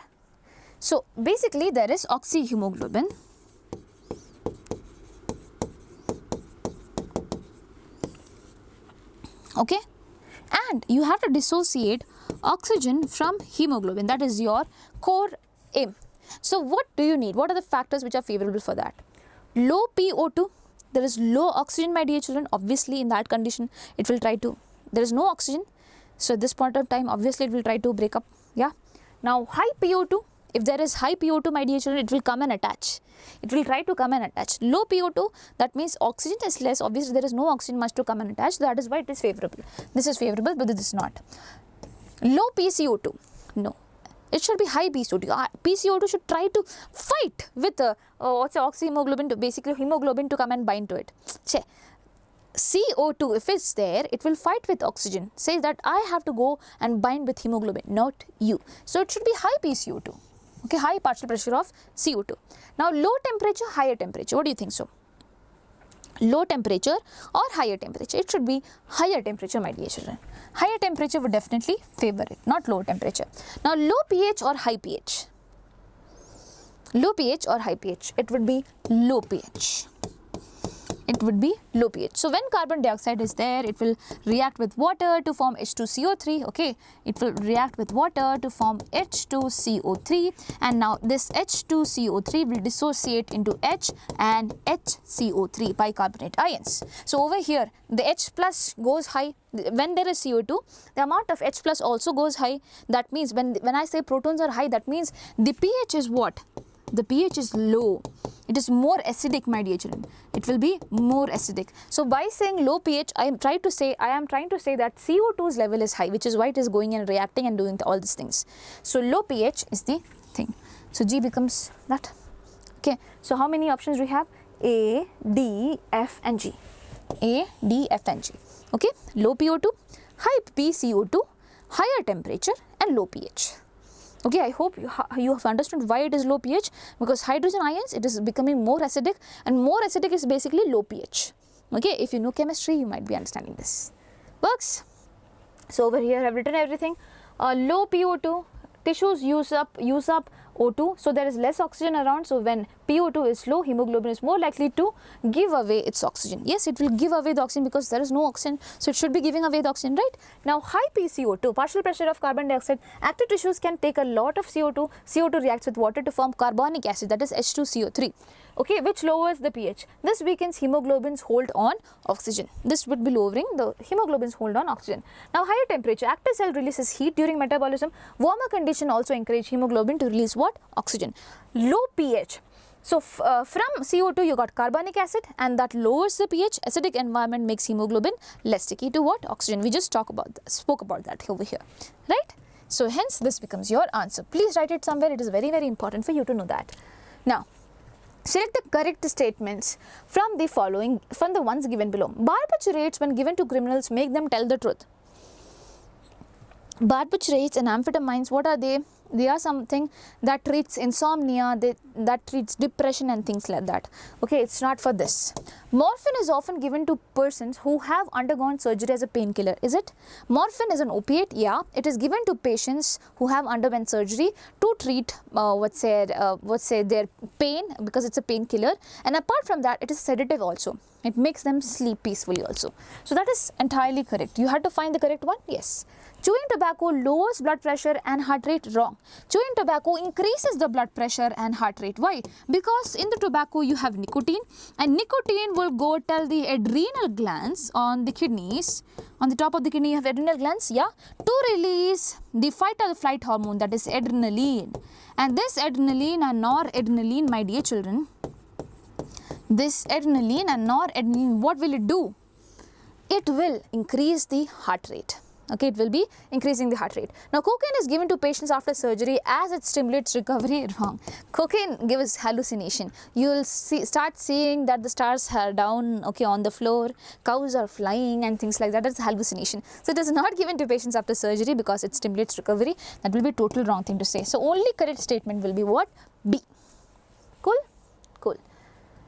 So basically there is oxyhemoglobin, okay, and you have to dissociate oxygen from hemoglobin. That is your core aim. So what do you need? What are the factors which are favorable for that? Low PO2, there is low oxygen, my dear children. Obviously in that condition it will try to, there is no oxygen, so at this point of time obviously it will try to break up. Yeah. Now high PO2, if there is high PO2, my dear children, it will come and attach. It will try to come and attach. Low PO2, that means oxygen is less. Obviously there is no oxygen much to come and attach. That is why it is favorable. This is favorable, but this is not. Low PCO2, no. It should be high PCO2. PCO2 should try to fight with oxyhemoglobin, to basically hemoglobin to come and bind to it. CO2, if it's there, it will fight with oxygen. Says that I have to go and bind with hemoglobin, not you. So it should be high PCO2. Okay, high partial pressure of CO2. Now low temperature, higher temperature. What do you think so? Low temperature or higher temperature? It should be higher temperature, my dear children. Higher temperature would definitely favor it, not low temperature. Now low pH or high pH? Low pH or high pH? It would be low pH. It would be low pH. So when carbon dioxide is there, it will react with water to form H2CO3. Okay, it will react with water to form H2CO3, and now this H2CO3 will dissociate into H and HCO3 bicarbonate ions. So over here the H plus goes high. When there is CO2, the amount of H plus also goes high. That means when I say protons are high, that means the pH is what? The pH is low. It is more acidic, my dear children. It will be more acidic. So by saying low pH, I am trying to say that CO2's level is high, which is why it is going and reacting and doing all these things. So low pH is the thing. So G becomes that. Okay. So how many options do we have? A, D, F and G. A, D, F and G. Okay. Low PO2, high PCO2, higher temperature and low pH. Okay, I hope you have understood why it is low pH, because hydrogen ions, it is becoming more acidic, and more acidic is basically low pH. Okay, if you know chemistry, you might be understanding this. Works? So over here I have written everything. Low PO2, tissues use up O2, so there is less oxygen around. So when PO2 is low, hemoglobin is more likely to give away its oxygen. Yes, it will give away the oxygen because there is no oxygen, so it should be giving away the oxygen, right? Now high PCO2, partial pressure of carbon dioxide, active tissues can take a lot of CO2. CO2 reacts with water to form carbonic acid, that is H2CO3. Okay, which lowers the pH. This weakens hemoglobin's hold on oxygen. This would be lowering the hemoglobin's hold on oxygen. Now higher temperature, active cell releases heat during metabolism. Warmer condition also encourage hemoglobin to release what? Oxygen. Low pH. So from CO2 you got carbonic acid, and that lowers the pH. Acidic environment makes hemoglobin less sticky to what? Oxygen. We just spoke about that over here, right? So hence this becomes your answer. Please write it somewhere. It is very, very important for you to know that. Now select the correct statements from the following, from the ones given below. Barbiturates when given to criminals make them tell the truth. Barbiturates and amphetamines, what are they? They are something that treats insomnia, that treats depression and things like that. Okay, it's not for this. Morphine is often given to persons who have undergone surgery as a painkiller. Is it? Morphine is an opiate. Yeah, it is given to patients who have undergone surgery to treat their pain, because it's a painkiller. And apart from that, it is sedative also. It makes them sleep peacefully also. So that is entirely correct. You had to find the correct one. Yes. Chewing tobacco lowers blood pressure and heart rate. Wrong. Chewing tobacco increases the blood pressure and heart rate. Why? Because in the tobacco you have nicotine, and nicotine will go tell the adrenal glands on the kidneys. On the top of the kidney you have adrenal glands, yeah, to release the fight or flight hormone, that is adrenaline. And this adrenaline and noradrenaline, my dear children, this adrenaline and noradrenaline, what will it do? It will increase the heart rate. Okay, it will be increasing the heart rate. Now, cocaine is given to patients after surgery as it stimulates recovery. Wrong. Cocaine gives hallucination. You will start seeing that the stars are down, okay, on the floor, cows are flying and things like that. That's hallucination. So, it is not given to patients after surgery because it stimulates recovery. That will be total wrong thing to say. So, only correct statement will be what? B. Cool? Cool.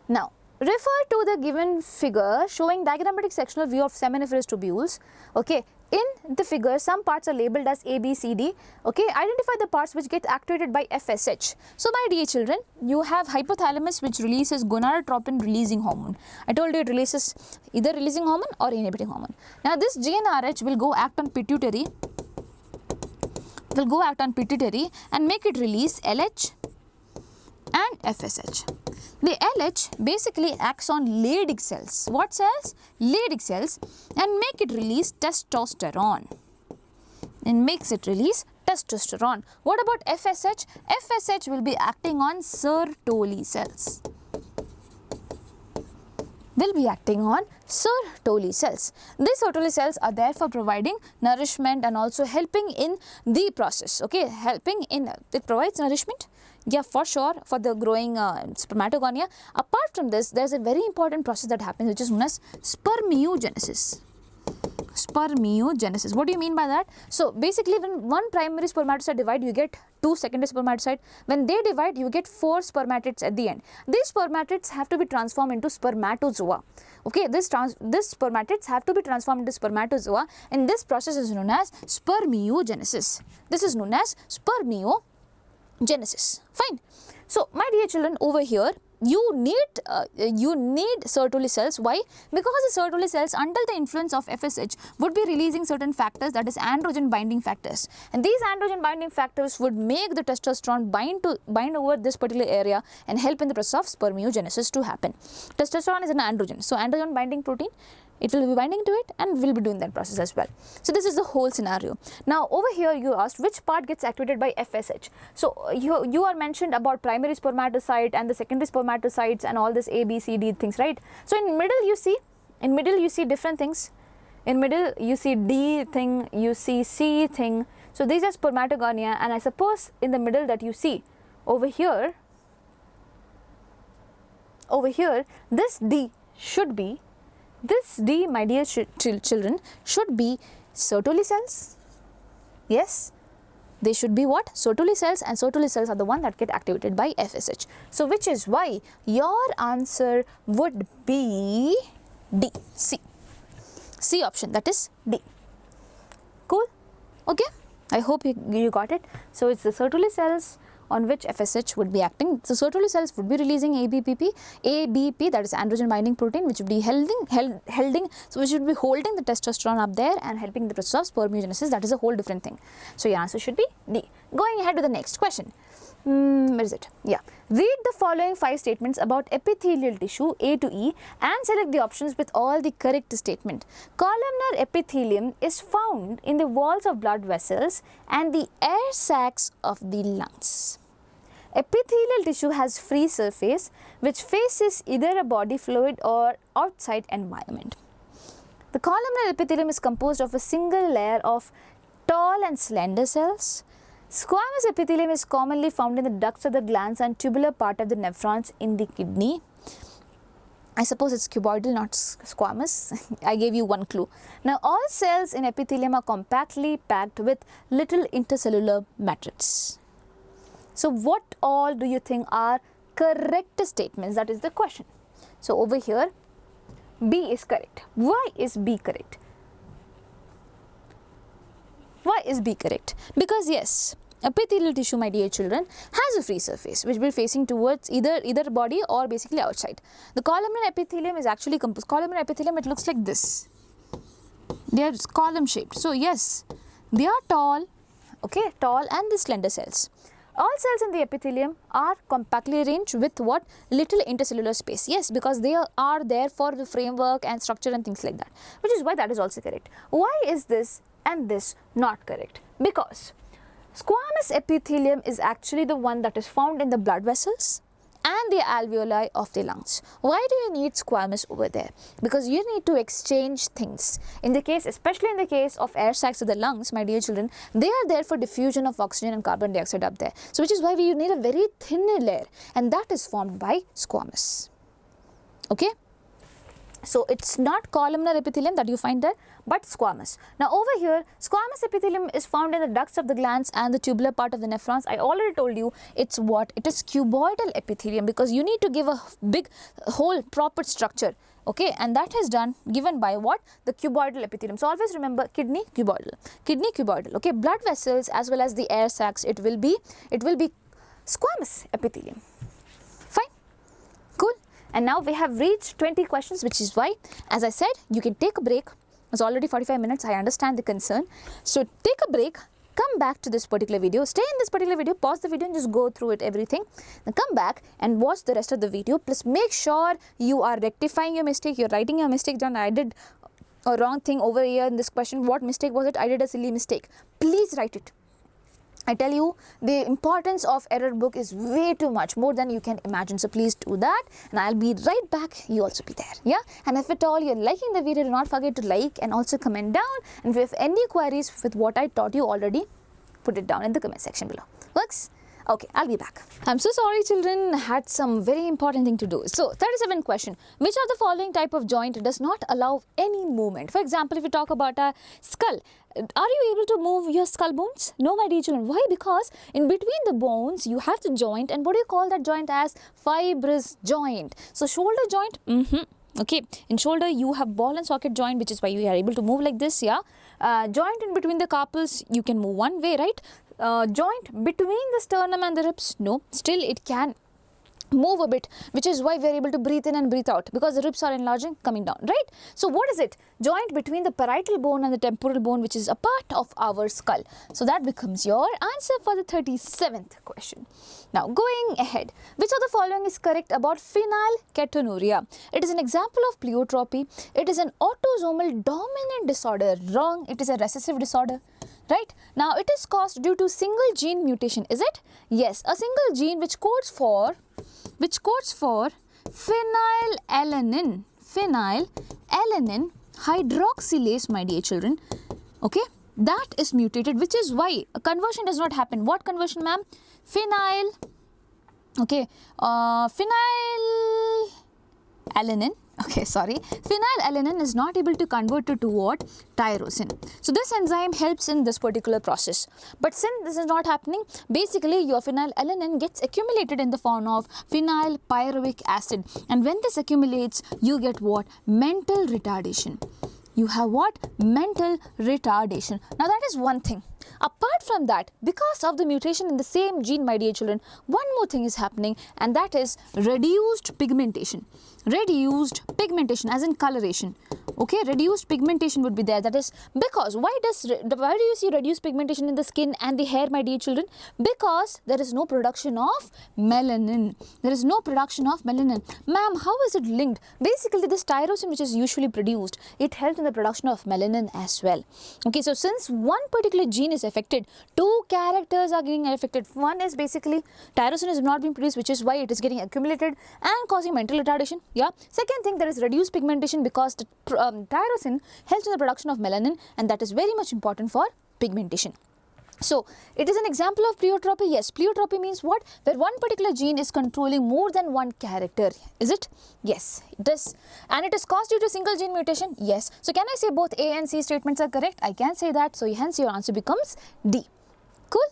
Now, refer to the given figure showing diagrammatic sectional view of seminiferous tubules. Okay. In the figure, some parts are labelled as A, B, C, D. Okay, identify the parts which get activated by FSH. So, my dear children, you have hypothalamus which releases gonadotropin releasing hormone. I told you it releases either releasing hormone or inhibiting hormone. Now, this GnRH will go act on pituitary, and make it release LH and FSH. The LH basically acts on Leydig cells. What cells? Leydig cells, and make it release testosterone. What about FSH? FSH will be acting on Sertoli cells. These Sertoli cells are there for providing nourishment and also helping in the process. Okay, it provides nourishment. Yeah, for sure, for the growing spermatogonia. Apart from this, there is a very important process that happens which is known as spermiogenesis. What do you mean by that? So, basically when one primary spermatocyte divides, you get 2 secondary spermatocytes. When they divide, you get 4 spermatids at the end. These spermatids have to be transformed into spermatozoa. Okay, these spermatids have to be transformed into spermatozoa, and this process is known as spermiogenesis. Fine. So, my dear children, over here you need Sertoli cells. Why? Because the Sertoli cells, under the influence of FSH, would be releasing certain factors, that is androgen binding factors, and these androgen binding factors would make the testosterone bind over this particular area and help in the process of spermiogenesis to happen. Testosterone is an androgen, so androgen binding protein, it will be binding to it and will be doing that process as well. So, this is the whole scenario. Now, over here you asked which part gets activated by FSH. So, you are mentioned about primary spermatocyte and the secondary spermatocytes and all this A, B, C, D things, right? So, in middle you see different things. In middle you see D thing, you see C thing. So, these are spermatogonia, and I suppose in the middle that you see over here, this D, my dear children, should be Sertoli cells. Yes, they should be what? Sertoli cells, and Sertoli cells are the one that get activated by FSH. So, which is why your answer would be D, C option, that is D. Cool? Okay, I hope you got it. So, it's the Sertoli cells on which FSH would be acting. So, Sertoli cells would be releasing ABP, that is androgen binding protein, which would be which would be holding the testosterone up there and helping the process of spermiogenesis. That is a whole different thing. So, your answer should be D. Going ahead to the next question. Where is it? Yeah. Read the following 5 statements about epithelial tissue A to E and select the options with all the correct statement. Columnar epithelium is found in the walls of blood vessels and the air sacs of the lungs. Epithelial tissue has free surface which faces either a body fluid or outside environment. The columnar epithelium is composed of a single layer of tall and slender cells. Squamous epithelium is commonly found in the ducts of the glands and tubular part of the nephrons in the kidney. I suppose it's cuboidal, not squamous. I gave you one clue. Now, all cells in epithelium are compactly packed with little intercellular matrix. So, what all do you think are correct statements? That is the question. So, over here, B is correct. Why is B correct? Why is B correct? Because yes, epithelial tissue, my dear children, has a free surface which will be facing towards either body or basically outside. The columnar epithelium is actually composed. Columnar epithelium, it looks like this. They are column shaped. So yes, they are tall, okay, tall and the slender cells. All cells in the epithelium are compactly arranged with what? Little intercellular space. Yes, because they are there for the framework and structure and things like that, which is why that is also correct. Why is this and this not correct? Because squamous epithelium is actually the one that is found in the blood vessels and the alveoli of the lungs. Why do you need squamous over there? Because you need to exchange things. In the case, especially in the case of air sacs of the lungs, my dear children, they are there for diffusion of oxygen and carbon dioxide up there. So which is why you need a very thin layer, and that is formed by squamous. Okay. So it's not columnar epithelium that you find there, but squamous. Now over here, squamous epithelium is found in the ducts of the glands and the tubular part of the nephrons. I already told you it's what? It is cuboidal epithelium, because you need to give a big whole proper structure. Okay, and that is given by what? The cuboidal epithelium. So always remember kidney cuboidal. Okay, blood vessels as well as the air sacs, it will be squamous epithelium. Fine, cool. And now we have reached 20 questions, which is why, as I said, you can take a break. It's already 45 minutes. I understand the concern. So take a break, come back to this particular video, stay in this particular video, pause the video and just go through it, everything. Then come back and watch the rest of the video. Plus make sure you are rectifying your mistake, you're writing your mistake down. I did a wrong thing over here in this question. What mistake was it? I did a silly mistake. Please write it. I tell you, the importance of error book is way too much, more than you can imagine. So please do that, and I'll be right back. You also be there. Yeah. And if at all you're liking the video, do not forget to like and also comment down. And if you have any queries with what I taught you already, put it down in the comment section below. Works? Okay, I'll be back. I'm so sorry, children, had some very important thing to do. So 37 question. Which of the following type of joint does not allow any movement? For example, if you talk about a skull, are you able to move your skull bones? No, my dear children. Why? Because in between the bones you have the joint, and what do you call that joint as? Fibrous joint. So shoulder joint, okay, in shoulder you have ball and socket joint, which is why you are able to move like this. Yeah, joint in between the carpals, you can move one way, right? Joint between the sternum and the ribs, no, still it can move a bit, which is why we are able to breathe in and breathe out, because the ribs are enlarging, coming down, right? So what is it? Joint between the parietal bone and the temporal bone, which is a part of our skull. So that becomes your answer for the 37th question. Now going ahead, which of the following is correct about phenylketonuria? It is an example of pleiotropy. It is an autosomal dominant disorder. Wrong, it is a recessive disorder. Right? Now it is caused due to single gene mutation, is it? Yes, a single gene which codes for phenylalanine hydroxylase, my dear children. Okay, that is mutated, which is why a conversion does not happen. What conversion, ma'am? Phenylalanine. Okay, sorry. Phenylalanine is not able to convert it to what? Tyrosine. So this enzyme helps in this particular process. But since this is not happening, basically your phenylalanine gets accumulated in the form of phenylpyruvic acid. And when this accumulates, you get what? Mental retardation. You have what? Mental retardation. Now that is one thing. Apart from that, because of the mutation in the same gene, my dear children, one more thing is happening, and that is reduced pigmentation. Reduced pigmentation as in coloration. Okay, reduced pigmentation would be there. That is because why do you see reduced pigmentation in the skin and the hair, my dear children? Because there is no production of melanin. There is no production of melanin. Ma'am, how is it linked? Basically, this tyrosine which is usually produced, it helps in the production of melanin as well. Okay, so since one particular gene is affected, two characters are getting affected. One is basically tyrosine is not being produced, which is why it is getting accumulated and causing mental retardation. Yeah. Second thing, there is reduced pigmentation because the tyrosine helps in the production of melanin, and that is very much important for pigmentation. So it is an example of pleiotropy. Yes, pleiotropy means what? Where one particular gene is controlling more than one character. Is it? Yes, it is. And it is caused due to single gene mutation. Yes. So can I say both A and C statements are correct? I can say that. So hence your answer becomes D. Cool.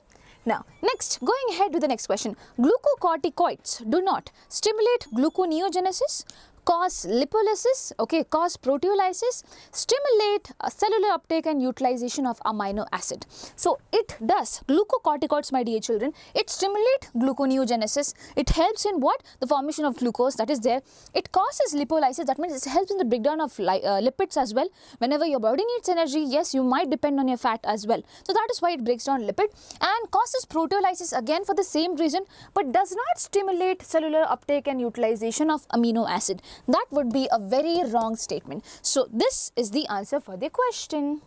Now, next, going ahead with the next question. Glucocorticoids do not stimulate gluconeogenesis, cause lipolysis, okay, cause proteolysis, stimulate cellular uptake and utilization of amino acid. So it does. Glucocorticoids, my dear children, it stimulates gluconeogenesis. It helps in what? The formation of glucose, that is there. It causes lipolysis, that means it helps in the breakdown of lipids as well. Whenever your body needs energy, yes, you might depend on your fat as well. So that is why it breaks down lipid, and causes proteolysis again for the same reason, but does not stimulate cellular uptake and utilization of amino acid. That would be a very wrong statement. So this is the answer for the question.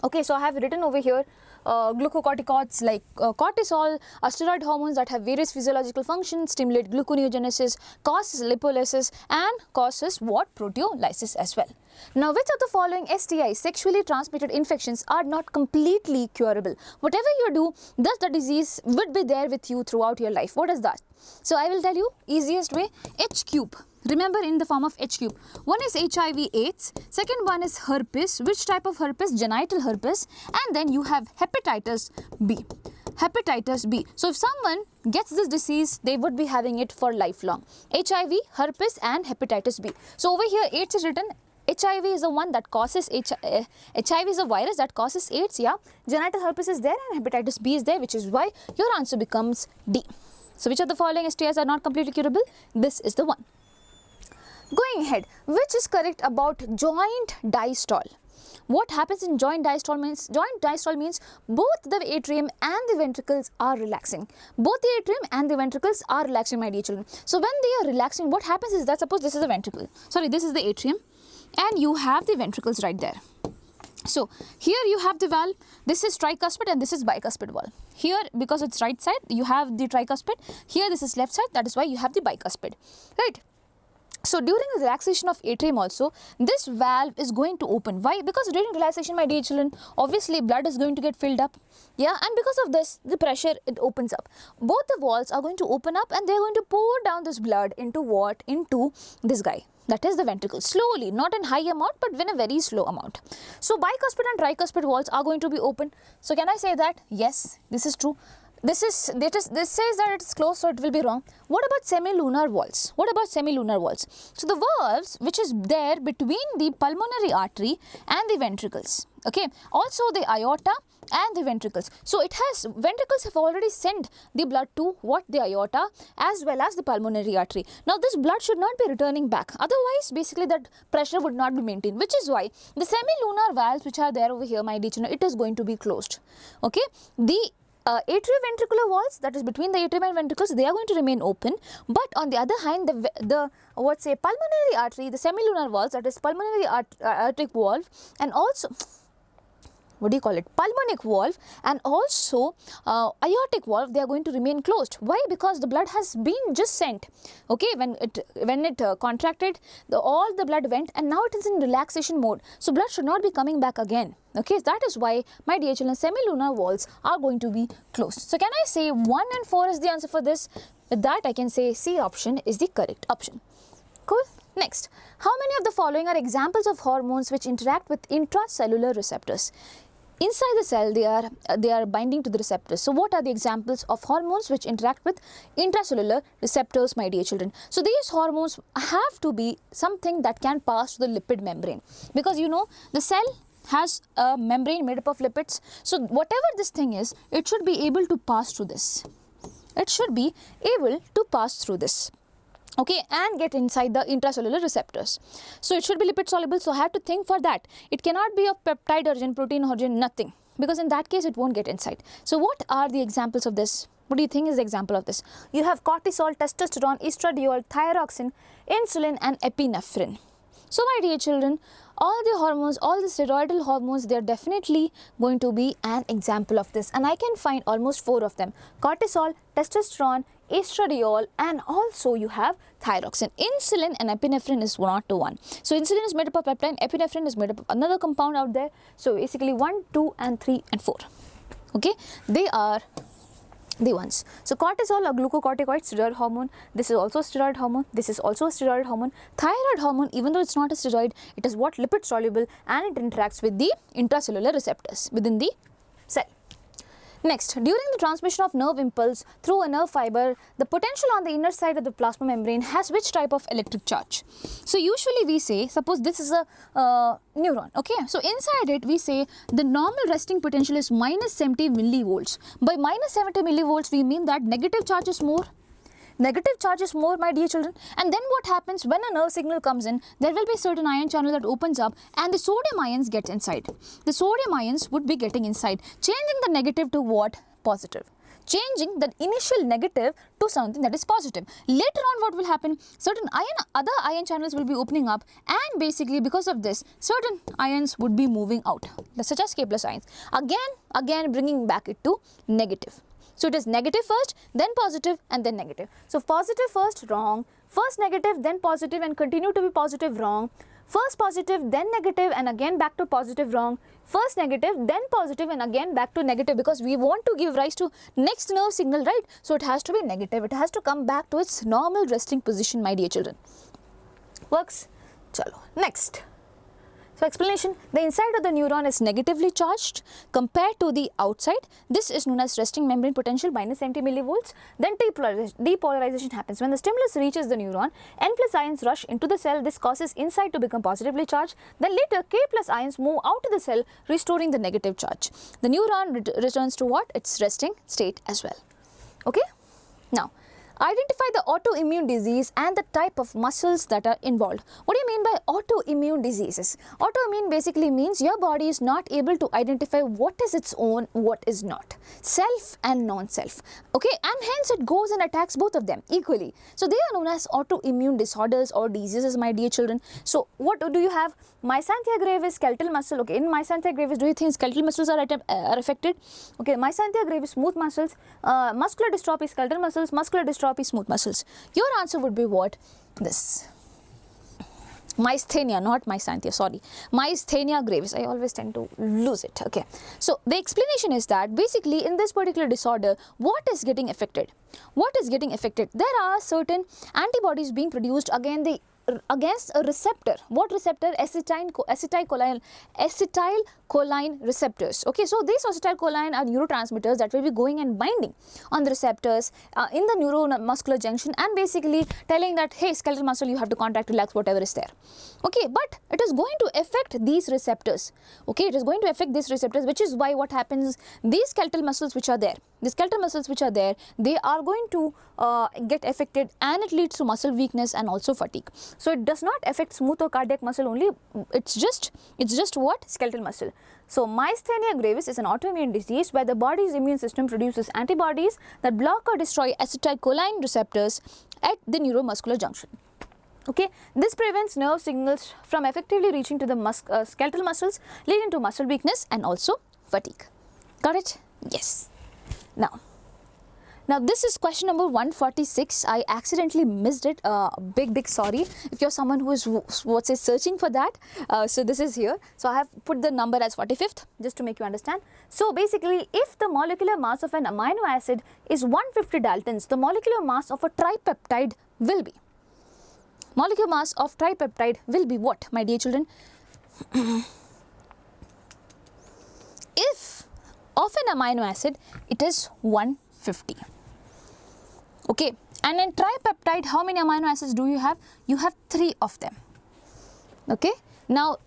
Okay, so I have written over here glucocorticoids like cortisol are steroid hormones that have various physiological functions, stimulate gluconeogenesis, causes lipolysis and causes what? Proteolysis as well. Now, which of the following STIs, sexually transmitted infections, are not completely curable? Whatever you do, thus the disease would be there with you throughout your life. What is that? So I will tell you easiest way, H cube. Remember, in the form of H cube. One is HIV AIDS, second one is herpes. Which type of herpes? Genital herpes. And then you have hepatitis B. Hepatitis B. So if someone gets this disease, they would be having it for lifelong. HIV, herpes and hepatitis B. So over here AIDS is written. HIV is the one that causes HIV is a virus that causes AIDS, yeah. Genital herpes is there and hepatitis B is there, which is why your answer becomes D. So which of the following STIs are not completely curable? This is the one. Going ahead, which is correct about joint diastole? What happens in joint diastole means? Joint diastole means both the atrium and the ventricles are relaxing. Both the atrium and the ventricles are relaxing, my dear children. So when they are relaxing, what happens is that, suppose this is the ventricle, sorry, this is the atrium and you have the ventricles right there. So here you have the valve, this is tricuspid and this is bicuspid valve. Here, because it's right side, you have the tricuspid. Here this is left side, that is why you have the bicuspid, right? So during the relaxation of atrium also, this valve is going to open. Why? Because during relaxation, my dear children, obviously blood is going to get filled up. Yeah, and because of this, the pressure, it opens up. Both the valves are going to open up and they are going to pour down this blood into what? Into this guy. That is the ventricle. Slowly, not in high amount, but in a very slow amount. So bicuspid and tricuspid valves are going to be open. So can I say that? Yes, this is true. This says that it's closed, so it will be wrong. What about semilunar valves? What about semilunar valves? So the valves which is there between the pulmonary artery and the ventricles. Okay. Also the aorta and the ventricles. So it has, ventricles have already sent the blood to what? The aorta as well as the pulmonary artery. Now this blood should not be returning back. Otherwise, basically that pressure would not be maintained, which is why the semilunar valves which are there over here, my dear children, it is going to be closed. Okay. The atrioventricular valves, that is between the atrium and ventricles, they are going to remain open. But on the other hand, the pulmonary artery, the semilunar valves, that is pulmonary aortic valve and also, what do you call it, pulmonic valve and also aortic valve, they are going to remain closed. Why? Because the blood has been just sent. Okay, when it contracted, all the blood went and now it is in relaxation mode. So blood should not be coming back again. Okay, that is why, my dear children, semilunar valves are going to be closed. So can I say 1 and 4 is the answer for this? With that, I can say C option is the correct option. Cool. Next, how many of the following are examples of hormones which interact with intracellular receptors? Inside the cell, they are binding to the receptors. So what are the examples of hormones which interact with intracellular receptors, my dear children? So these hormones have to be something that can pass to the lipid membrane, because you know the cell has a membrane made up of lipids. So whatever this thing is, it should be able to pass through this. It should be able to pass through this. Okay, and get inside the intracellular receptors. So it should be lipid soluble. So I have to think for that. It cannot be of peptide origin, protein origin, nothing, because in that case it won't get inside. So what are the examples of this? What do you think is the example of this? You have cortisol, testosterone, estradiol, thyroxine, insulin and epinephrine. So my dear children, all the hormones, all the steroidal hormones, they are definitely going to be an example of this, and I can find almost 4 of them: cortisol, testosterone, estradiol, and also you have thyroxine. Insulin and epinephrine is not to one. So insulin is made up of peptide, epinephrine is made up of another compound out there. So basically 1, 2 and 3 and 4. Okay, they are the ones. So cortisol, a glucocorticoid, steroid hormone. This is also a steroid hormone. This is also a steroid hormone. Thyroid hormone, even though it's not a steroid, it is what? Lipid soluble, and it interacts with the intracellular receptors within the cell. Next, during the transmission of nerve impulse through a nerve fiber, the potential on the inner side of the plasma membrane has which type of electric charge? So usually we say, suppose this is a neuron, okay? So inside it we say the normal resting potential is minus 70 millivolts. By minus 70 millivolts we mean that negative charge is more. Negative charge is more, my dear children. And then what happens when a nerve signal comes in, there will be a certain ion channel that opens up and the sodium ions get inside. The sodium ions would be getting inside, changing the negative to what? Positive. changing that initial negative to something that is positive. Later on, what will happen? Certain other ion channels will be opening up, and basically because of this, certain ions would be moving out, such as K plus ions. Again bringing back it to negative. So it is negative first, then positive, and then negative. So positive first, wrong. First negative, then positive, and continue to be positive, wrong. First positive, then negative, and again back to positive, wrong. First negative, then positive, and again back to negative, because we want to give rise to next nerve signal, right? So it has to be negative. It has to come back to its normal resting position, my dear children. Works? Chalo. Next. So explanation, the inside of the neuron is negatively charged compared to the outside. This is known as resting membrane potential minus 70 millivolts. Then depolarization happens. When the stimulus reaches the neuron, N plus ions rush into the cell. This causes inside to become positively charged. Then later K plus ions move out of the cell, restoring the negative charge. The neuron returns to what? Its resting state as well. Okay? Now, identify the autoimmune disease and the type of muscles that are involved. What do you mean by autoimmune diseases? Autoimmune basically means your body is not able to identify what is its own, what is not. Self and non-self. Okay, and hence it goes and attacks both of them equally. So they are known as autoimmune disorders or diseases, my dear children. So what do you have? Myasthenia gravis, skeletal muscle. Okay, in myasthenia gravis, do you think skeletal muscles are affected? Okay, myasthenia gravis, smooth muscles, muscular dystrophy, skeletal muscles, muscular dystrophy, smooth muscles. Your answer would be what? This. Myasthenia, not myasthenia, sorry. Myasthenia gravis. I always tend to lose it. Okay. So the explanation is that basically in this particular disorder, what is getting affected? What is getting affected? There are certain antibodies being produced against a receptor. What receptor? Acetylcholine receptors. Okay, so these acetylcholine are neurotransmitters that will be going and binding on the receptors in the neuromuscular junction, and basically telling that, hey, skeletal muscle, you have to contract, relax, whatever is there. Okay, but it is going to affect these receptors. Okay, it is going to affect these receptors, which is why what happens, these skeletal muscles which are there, they are going to get affected, and it leads to muscle weakness and also fatigue. So it does not affect smooth or cardiac muscle only, it's just what? Skeletal muscle. So myasthenia gravis is an autoimmune disease where the body's immune system produces antibodies that block or destroy acetylcholine receptors at the neuromuscular junction. Okay, this prevents nerve signals from effectively reaching to the skeletal muscles, leading to muscle weakness and also fatigue. Got it? Yes. Now this is question number 146. I accidentally missed it. Big sorry if you're someone who is searching for that. So this is here. So I have put the number as 45th just to make you understand. So basically, if the molecular mass of an amino acid is 150 Daltons, the molecular mass of a tripeptide will be. Molecular mass of tripeptide will be what, my dear children? If of an amino acid, it is 150. Okay, and in tripeptide, how many amino acids do you have? You have 3 of them. Okay, now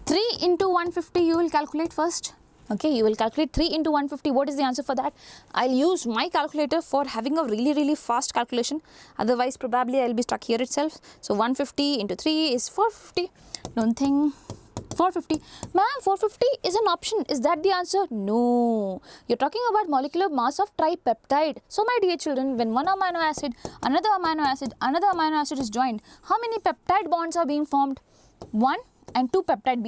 3 into 150 you will calculate first. Okay, you will calculate 3 into 150. What is the answer for that? I'll use my calculator for having a really fast calculation. Otherwise, probably I'll be stuck here itself. So 150 into 3 is 450. Don't think 450. Ma'am, 450 is an option. Is that the answer? No. You're talking about molecular mass of tripeptide. So my dear children, when one amino acid, another amino acid is joined, how many peptide bonds are being formed? 1 and 2 peptide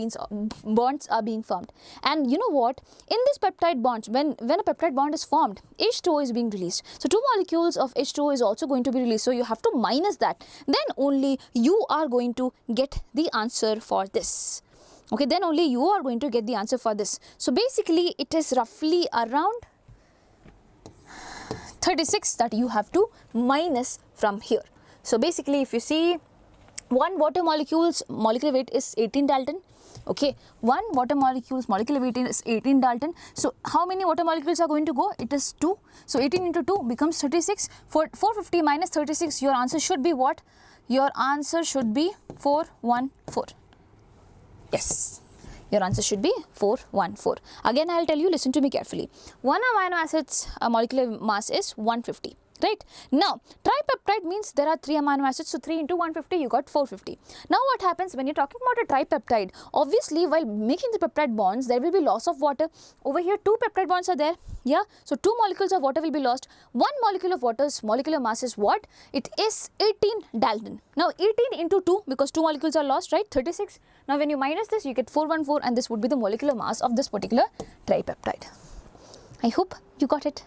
bonds are being formed. And you know what? In this peptide bonds, when a peptide bond is formed, H2O is being released. So 2 molecules of H2O is also going to be released. So you have to minus that. Then only you are going to get the answer for this. Okay, then only you are going to get the answer for this. So basically, it is roughly around 36 that you have to minus from here. So basically, if you see, one water molecule's molecular weight is 18 Dalton. Okay, one water molecule's molecular weight is 18 Dalton. So how many water molecules are going to go? It is 2. So 18 into 2 becomes 36. For 450 minus 36, your answer should be what? Your answer should be 414. Yes, your answer should be 414. Again, I will tell you, listen to me carefully. One amino acid's molecular mass is 150. Right. Now, tripeptide means there are 3 amino acids. So, 3 into 150, you got 450. Now, what happens when you're talking about a tripeptide? Obviously, while making the peptide bonds, there will be loss of water. Over here, 2 peptide bonds are there. Yeah. So, 2 molecules of water will be lost. 1 molecule of water's molecular mass is what? It is 18 Dalton. Now, 18 into 2, because 2 molecules are lost, right? 36. Now, when you minus this, you get 414, and this would be the molecular mass of this particular tripeptide. I hope you got it.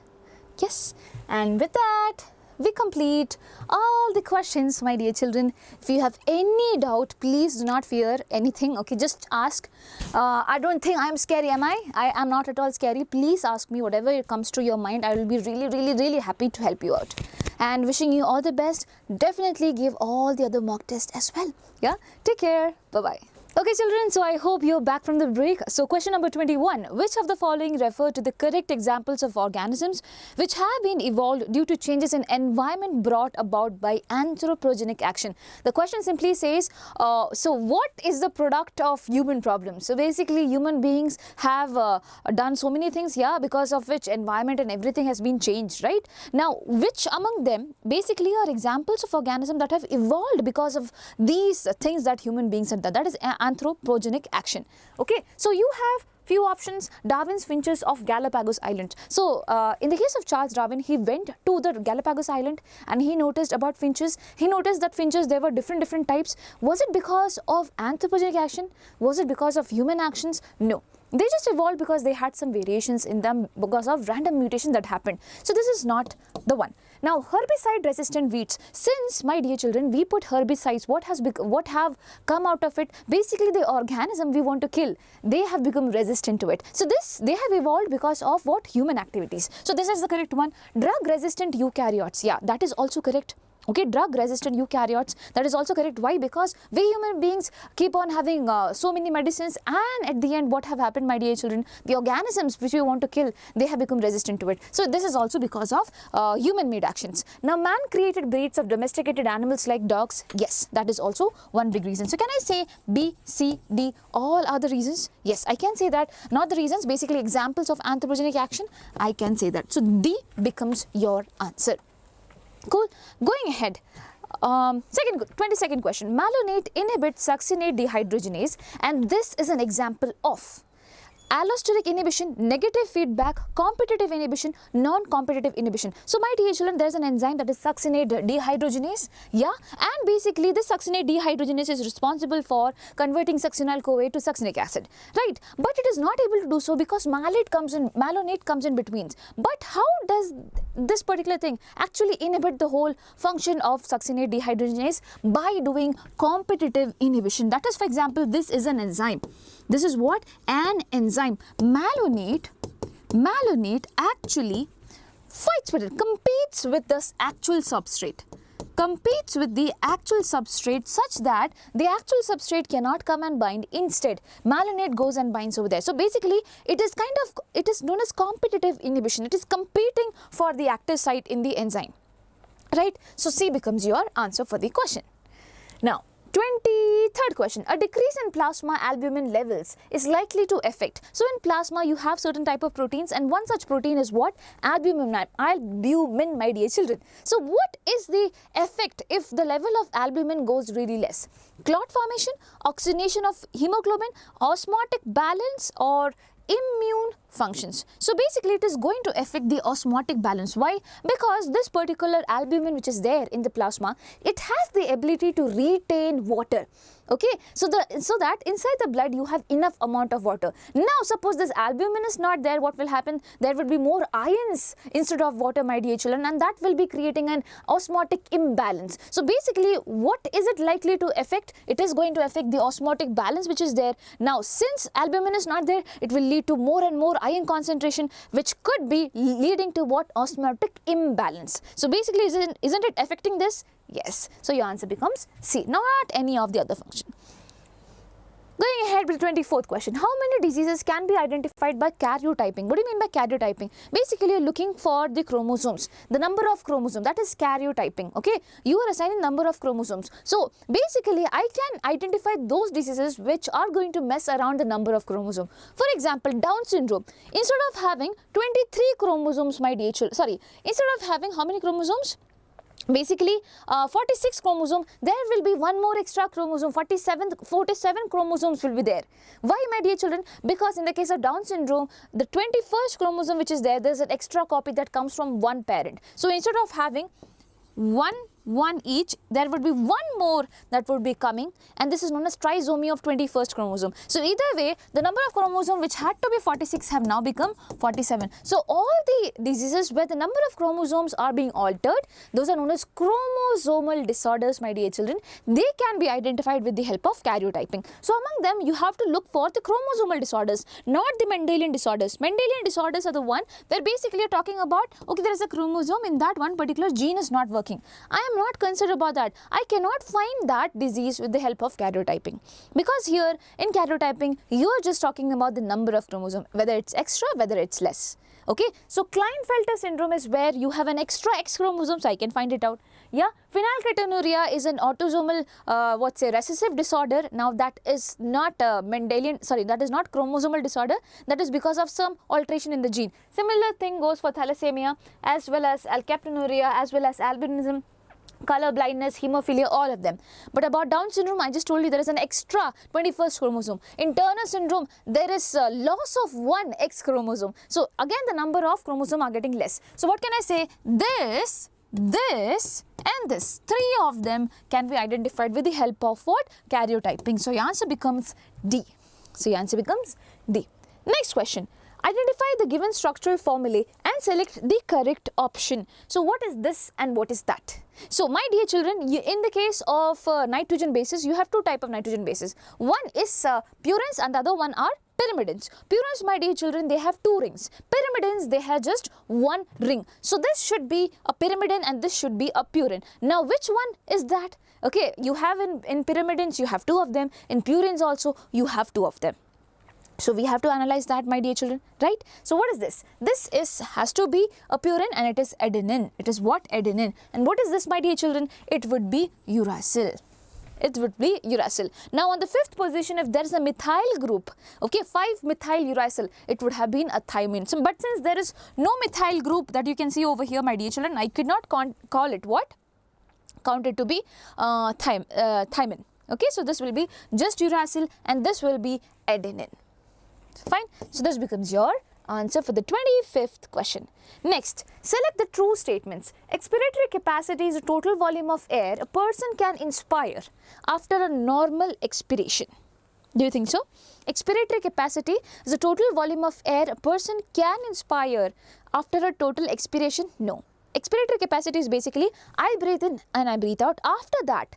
Yes, and with that, we complete all the questions, my dear children. If you have any doubt, please do not fear anything, okay, just ask. I don't think I am scary, am I? I am not at all scary. Please ask me whatever comes to your mind. I will be really happy to help you out. And wishing you all the best. Definitely give all the other mock tests as well. Yeah, take care. Bye-bye. Okay children, so I hope you're back from the break. So question number 21, which of the following refer to the correct examples of organisms which have been evolved due to changes in environment brought about by anthropogenic action? The question simply says, so what is the product of human problems? So basically human beings have done so many things, yeah, because of which environment and everything has been changed, right? Now, which among them basically are examples of organisms that have evolved because of these things that human beings have done? That is anthropogenic action. Okay, so you have few options. Darwin's finches of Galapagos Island. So in the case of Charles Darwin, he went to the Galapagos Island and he noticed about finches. He noticed that finches, there were different types. Was it because of anthropogenic action? Was it because of human actions? No. They just evolved because they had some variations in them because of random mutation that happened. So this is not the one. Now, herbicide resistant weeds. Since, my dear children, we put herbicides, what have come out of it? Basically the organism we want to kill, they have become resistant to it. So they have evolved because of what? Human activities. So this is the correct one. Drug resistant eukaryotes. Yeah, that is also correct. Okay, drug resistant eukaryotes, that is also correct. Why? Because we human beings keep on having so many medicines, and at the end what have happened, my dear children, the organisms which we want to kill, they have become resistant to it. So this is also because of human made actions. Now, man created breeds of domesticated animals like dogs. Yes, that is also one big reason. So can I say B, C, D, all are the reasons? Yes, I can say that. Not the reasons, basically examples of anthropogenic action, I can say that. So D becomes your answer. Cool. Going ahead, 22nd question. Malonate inhibits succinate dehydrogenase, and this is an example of allosteric inhibition, negative feedback, competitive inhibition, non-competitive inhibition. So my dear children, there is an enzyme that is succinate dehydrogenase, yeah, and basically this succinate dehydrogenase is responsible for converting succinyl-CoA to succinic acid, right? But it is not able to do so because malonate comes in between. But how does this particular thing actually inhibit the whole function of succinate dehydrogenase? By doing competitive inhibition. That is, for example, this is an enzyme. This is what? An enzyme. Malonate actually fights with it, competes with this actual substrate. Competes with the actual substrate such that the actual substrate cannot come and bind. Instead, malonate goes and binds over there. So basically, it is known as competitive inhibition. It is competing for the active site in the enzyme, right? So C becomes your answer for the question. Now, 23rd question. A decrease in plasma albumin levels is likely to affect. So in plasma you have certain type of proteins, and one such protein is what? Albumin, my dear children. So what is the effect if the level of albumin goes really less? Clot formation, oxidation of hemoglobin, osmotic balance, or immune functions. So basically it is going to affect the osmotic balance. Why? Because this particular albumin which is there in the plasma, it has the ability to retain water. Okay, so that inside the blood you have enough amount of water. Now suppose this albumin is not there, what will happen? There will be more ions instead of water, my dear children, and that will be creating an osmotic imbalance. So basically what is it likely to affect? It is going to affect the osmotic balance which is there. Now since albumin is not there, it will lead to more and more ion concentration, which could be leading to what? Osmotic imbalance. So basically isn't it affecting this? Yes. So your answer becomes C, not any of the other function. Going ahead with the 24th question. How many diseases can be identified by karyotyping? What do you mean by karyotyping? Basically, you're looking for the chromosomes, the number of chromosomes, that is karyotyping, okay? You are assigning number of chromosomes. So, basically, I can identify those diseases which are going to mess around the number of chromosomes. For example, Down syndrome. Instead of having 23 chromosomes, my dear children, sorry, instead of having how many chromosomes? Basically 46 chromosome, there will be one more extra chromosome, 47 chromosomes will be there. Why, my dear children? Because in the case of Down syndrome, the 21st chromosome which is there, there's an extra copy that comes from one parent. So instead of having one each, there would be one more that would be coming, and this is known as trisomy of 21st chromosome. So either way, the number of chromosomes which had to be 46 have now become 47. So all the diseases where the number of chromosomes are being altered, those are known as chromosomal disorders, my dear children. They can be identified with the help of karyotyping. So among them, you have to look for the chromosomal disorders, not the Mendelian disorders. Mendelian disorders are the one where basically you're talking about, okay, there is a chromosome in that one particular gene is not working. I am not concerned about that. I cannot find that disease with the help of karyotyping, because here in karyotyping you are just talking about the number of chromosomes, whether it's extra, whether it's less. Okay, so Klinefelter syndrome is where you have an extra X chromosome, so I can find it out. Yeah, phenylketonuria is an autosomal recessive disorder. Now that is not Mendelian, sorry, that is not chromosomal disorder, that is because of some alteration in the gene. Similar thing goes for thalassemia, as well as alkaptonuria, as well as albinism, color blindness, hemophilia, all of them. But about Down syndrome, I just told you there is an extra 21st chromosome. In Turner syndrome, there is a loss of one X chromosome. So again, the number of chromosomes are getting less. So what can I say? This and this, three of them can be identified with the help of what? Karyotyping. So your answer becomes D. So your answer becomes D. Next question. Identify the given structural formulae and select the correct option. So what is this and what is that? So my dear children, in the case of nitrogen bases, you have two types of nitrogen bases. One is purines and the other one are pyrimidines. Purines, my dear children, they have two rings. Pyrimidines, they have just one ring. So this should be a pyrimidine and this should be a purine. Now which one is that? Okay, you have in pyrimidines, you have two of them. In purines also, you have two of them. So we have to analyze that, my dear children, right? So what is this? This has to be a purine and it is adenine. It is what? Adenine. And what is this, my dear children? It would be uracil. It would be uracil. Now on the fifth position, if there is a methyl group, okay, 5-methyl uracil, it would have been a thymine. So, but since there is no methyl group that you can see over here, my dear children, I could not call it what? Count it to be thymine. Okay, so this will be just uracil and this will be adenine. Fine. So this becomes your answer for the 25th question. Next, select the true statements. Expiratory capacity is the total volume of air a person can inspire after a normal expiration. Do you think so? Expiratory capacity is the total volume of air a person can inspire after a total expiration? No. Expiratory capacity is basically I breathe in and I breathe out. After that,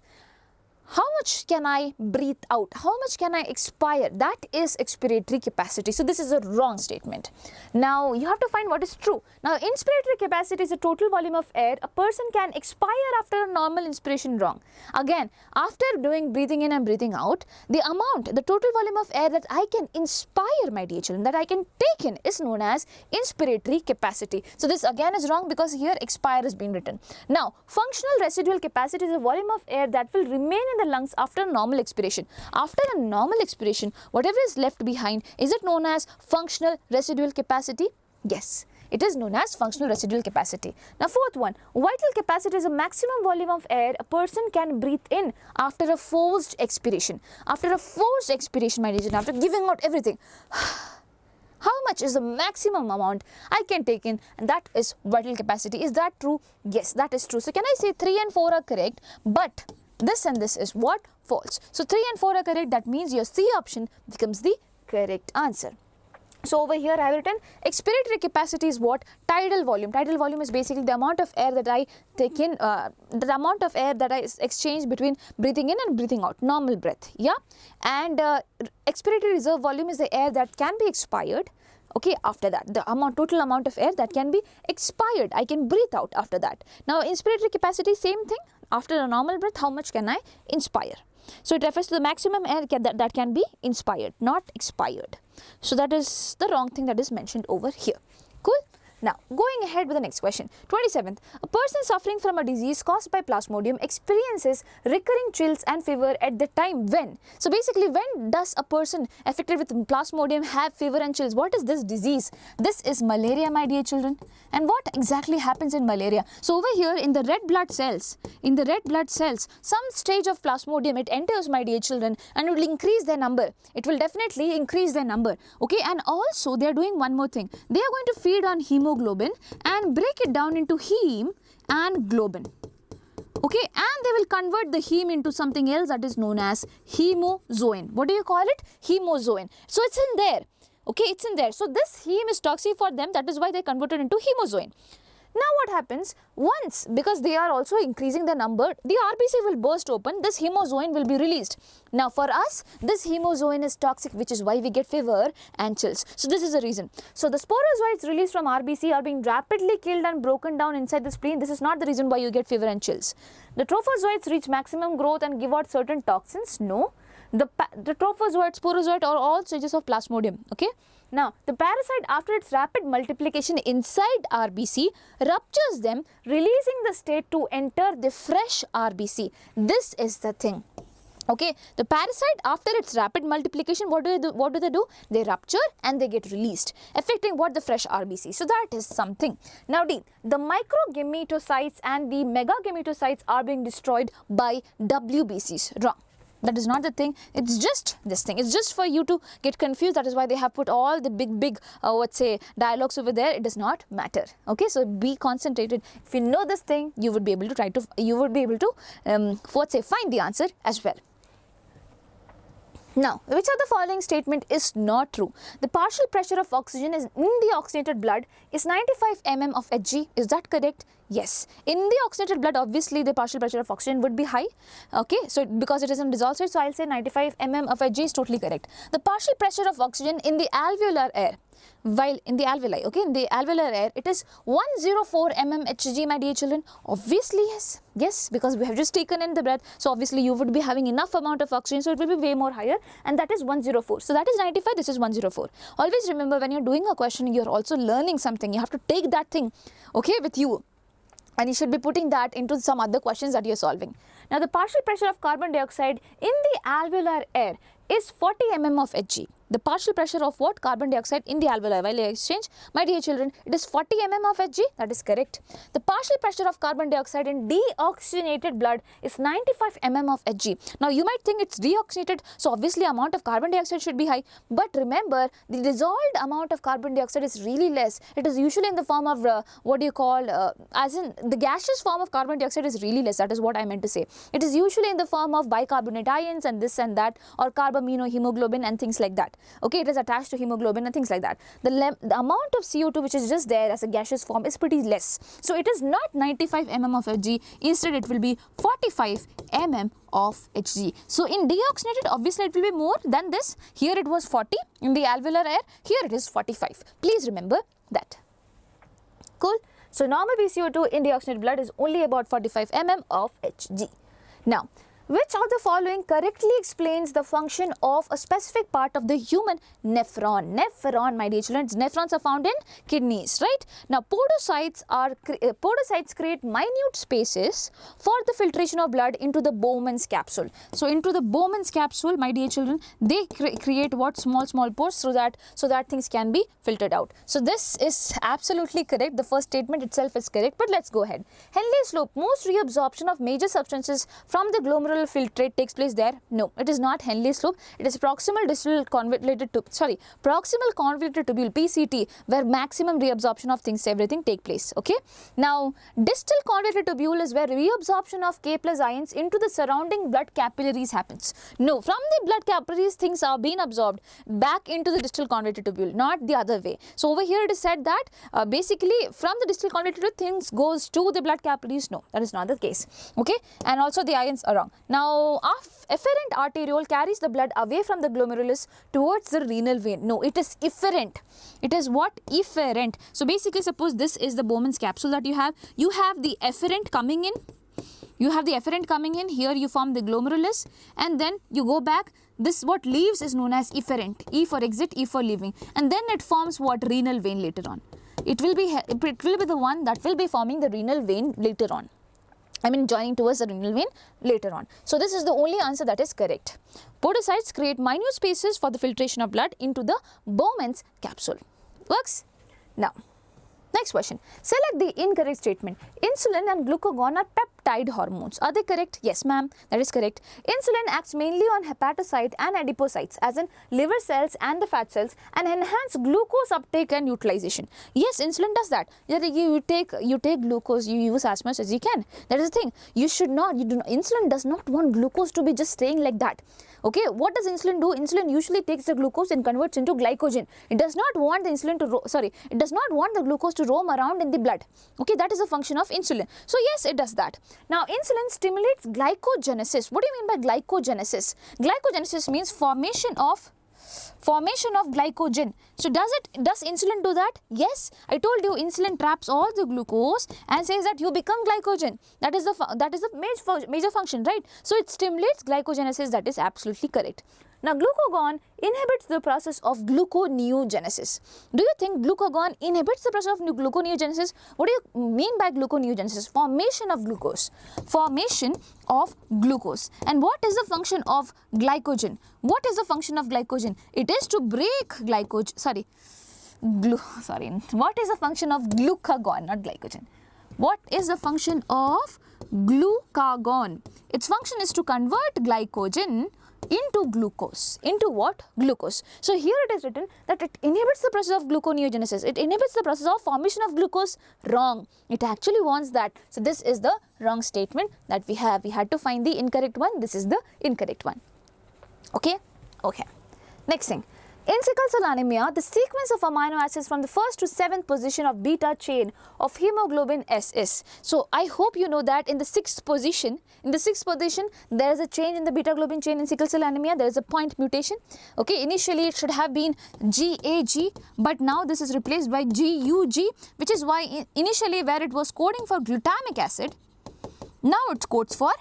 how much can I breathe out? How much can I expire? That is expiratory capacity. So this is a wrong statement. Now you have to find what is true. Now inspiratory capacity is the total volume of air a person can expire after a normal inspiration. Wrong. Again, after doing breathing in and breathing out, the total volume of air that I can inspire, my dear children, that I can take in is known as inspiratory capacity. So this again is wrong because here expire is being written. Now functional residual capacity is the volume of air that will remain in the lungs after a normal expiration. After a normal expiration, whatever is left behind, is it known as functional residual capacity? Yes, it is known as functional residual capacity. Now fourth one, vital capacity is a maximum volume of air a person can breathe in after a forced expiration. After a forced expiration, my dear children, after giving out everything, how much is the maximum amount I can take in, and that is vital capacity. Is that true? Yes, that is true. So can I say 3 and 4 are correct, but this and this is what? False. So 3 and 4 are correct. That means your C option becomes the correct answer. So over here I have written expiratory capacity is what? Tidal volume. Tidal volume is basically the amount of air that I take in, the amount of air that I exchange between breathing in and breathing out, normal breath. Yeah. And expiratory reserve volume is the air that can be expired. Okay, after that, the total amount of air that can be expired, I can breathe out after that. Now, inspiratory capacity, same thing. after a normal breath, how much can I inspire? So it refers to the maximum air that can be inspired, not expired. So that is the wrong thing that is mentioned over here. Cool? Now, going ahead with the next question. 27th, a person suffering from a disease caused by Plasmodium experiences recurring chills and fever at the time when? So basically, when does a person affected with Plasmodium have fever and chills? What is this disease? This is malaria, my dear children. And what exactly happens in malaria? So over here in the red blood cells, some stage of Plasmodium, it enters, my dear children, and it will increase their number. It will definitely increase their number. Okay, and also they are doing one more thing. They are going to feed on hemoglobin and break it down into heme and globin. Okay, and they will convert the heme into something else that is known as hemozoin. What do you call it? Hemozoin. So it's in there. Okay, it's in there. So this heme is toxic for them. That is why they converted into hemozoin. Now what happens? Once, because they are also increasing the number, the RBC will burst open, this hemozoin will be released. Now for us, this hemozoin is toxic, which is why we get fever and chills. So this is the reason. So the sporozoites released from RBC are being rapidly killed and broken down inside the spleen. This is not the reason why you get fever and chills. The trophozoites reach maximum growth and give out certain toxins. No. The trophozoite, sporozoite are all stages of Plasmodium. Okay. Now, the parasite, after its rapid multiplication inside RBC, ruptures them, releasing the state to enter the fresh RBC. This is the thing. Okay, the parasite, after its rapid multiplication, what do they do? They rupture and they get released, affecting what? The fresh RBC. So that is something. Now D, the microgametocytes and the megagametocytes are being destroyed by WBCs. Wrong. That is not the thing. It's just this thing. It's just for you to get confused. That is why they have put all the big let's say dialogues over there. It does not matter. Okay, so be concentrated. If you know this thing, you would be able to find the answer as well. Now, which of the following statement is not true? The partial pressure of oxygen in the oxygenated blood is 95 mm of Hg. Is that correct? Yes. In the oxygenated blood, obviously the partial pressure of oxygen would be high. Okay, so because it is in dissolved state, so I'll say 95 mm of Hg is totally correct. The partial pressure of oxygen in the alveolar air, while in the alveoli, okay, in the alveolar air, it is 104 mm Hg, my dear children. Obviously, yes. Yes, because we have just taken in the breath. So obviously you would be having enough amount of oxygen, so it will be way more higher, and that is 104. So that is 95, this is 104. Always remember, when you're doing a question, you're also learning something. You have to take that thing, okay, with you. And you should be putting that into some other questions that you're solving. Now, the partial pressure of carbon dioxide in the alveolar air is 40 mm of Hg. The partial pressure of what? Carbon dioxide in the alveoli exchange. My dear children, it is 40 mm of Hg. That is correct. The partial pressure of carbon dioxide in deoxygenated blood is 95 mm of Hg. Now, you might think it's deoxygenated, so obviously amount of carbon dioxide should be high. But remember, the dissolved amount of carbon dioxide is really less. It is usually in the form of, as in the gaseous form of carbon dioxide is really less. That is what I meant to say. It is usually in the form of bicarbonate ions and this and that, or carbaminohemoglobin and things like that. Okay, it is attached to hemoglobin and things like that. The amount of CO2 which is just there as a gaseous form is pretty less. So it is not 95 mm of Hg. Instead, it will be 45 mm of Hg. So in deoxygenated, obviously it will be more than this. Here it was 40 in the alveolar air. Here it is 45. Please remember that. Cool. So normal PCO2 in deoxygenated blood is only about 45 mm of Hg. Now, which of the following correctly explains the function of a specific part of the human nephron? Nephron, my dear children, nephrons are found in kidneys, right? Now, podocytes create minute spaces for the filtration of blood into the Bowman's capsule. So, into the Bowman's capsule, my dear children, they create what? Small pores so that things can be filtered out. So, this is absolutely correct. The first statement itself is correct, but let's go ahead. Henle's loop, most reabsorption of major substances from the glomerular filtrate takes place there? No, it is not Henle's loop. It is proximal convoluted tubule, PCT, where maximum reabsorption of things, everything take place. Okay. Now, distal convoluted tubule is where reabsorption of K+ ions into the surrounding blood capillaries happens. No, from the blood capillaries, things are being absorbed back into the distal convoluted tubule, not the other way. So over here it is said that basically from the distal convoluted tubule, things goes to the blood capillaries. No, that is not the case. Okay. And also the ions are wrong. Now, efferent arteriole carries the blood away from the glomerulus towards the renal vein. No, it is efferent. It is what? Efferent. So basically, suppose this is the Bowman's capsule that you have. You have the efferent coming in. You have the efferent coming in, here you form the glomerulus, and then you go back. This what leaves is known as efferent, E for exit, E for leaving, and then it forms what? Renal vein later on. It will be the one that will be forming the renal vein later on. I mean joining towards the renal vein later on. So this is the only answer that is correct. Podocytes create minute spaces for the filtration of blood into the Bowman's capsule. Works? Now, next question. Select the incorrect statement. Insulin and glucagon are peptide hormones. Are they correct? Yes, ma'am. That is correct. Insulin acts mainly on hepatocyte and adipocytes, as in liver cells and the fat cells, and enhance glucose uptake and utilization. Yes, insulin does that. You take glucose, you use as much as you can. That is the thing. Insulin does not want glucose to be just staying like that. Okay, what does insulin do? Insulin usually takes the glucose and converts into glycogen. It does not want the it does not want the glucose to roam around in the blood. Okay, that is a function of insulin. So yes, it does that. Now, insulin stimulates glycogenesis. What do you mean by glycogenesis? Glycogenesis means formation of glycogen. So does insulin do that? Yes, I told you insulin traps all the glucose and says that you become glycogen. That is the major function, right? So it stimulates glycogenesis. That is absolutely correct. Now, glucagon inhibits the process of gluconeogenesis. Do you think glucagon inhibits the process of gluconeogenesis? What do you mean by gluconeogenesis? Formation of glucose. Formation of glucose. And what is the function of glycogen? What is the function of glycogen? It is to break glycogen. What is the function of glucagon, not glycogen? What is the function of glucagon? Its function is to convert glycogen into glucose. Into what? Glucose. So here it is written that it inhibits the process of gluconeogenesis. It inhibits the process of formation of glucose. Wrong. It actually wants that. So this is the wrong statement that we have. We had to find the incorrect one. This is the incorrect one. Okay? Okay. Next thing. In sickle cell anemia, the sequence of amino acids from the first to 7th position of beta chain of hemoglobin S is. So I hope you know that in the 6th position, there is a change in the beta globin chain in sickle cell anemia. There is a point mutation. Okay, initially it should have been GAG, but now this is replaced by GUG, which is why initially where it was coding for glutamic acid, now it codes for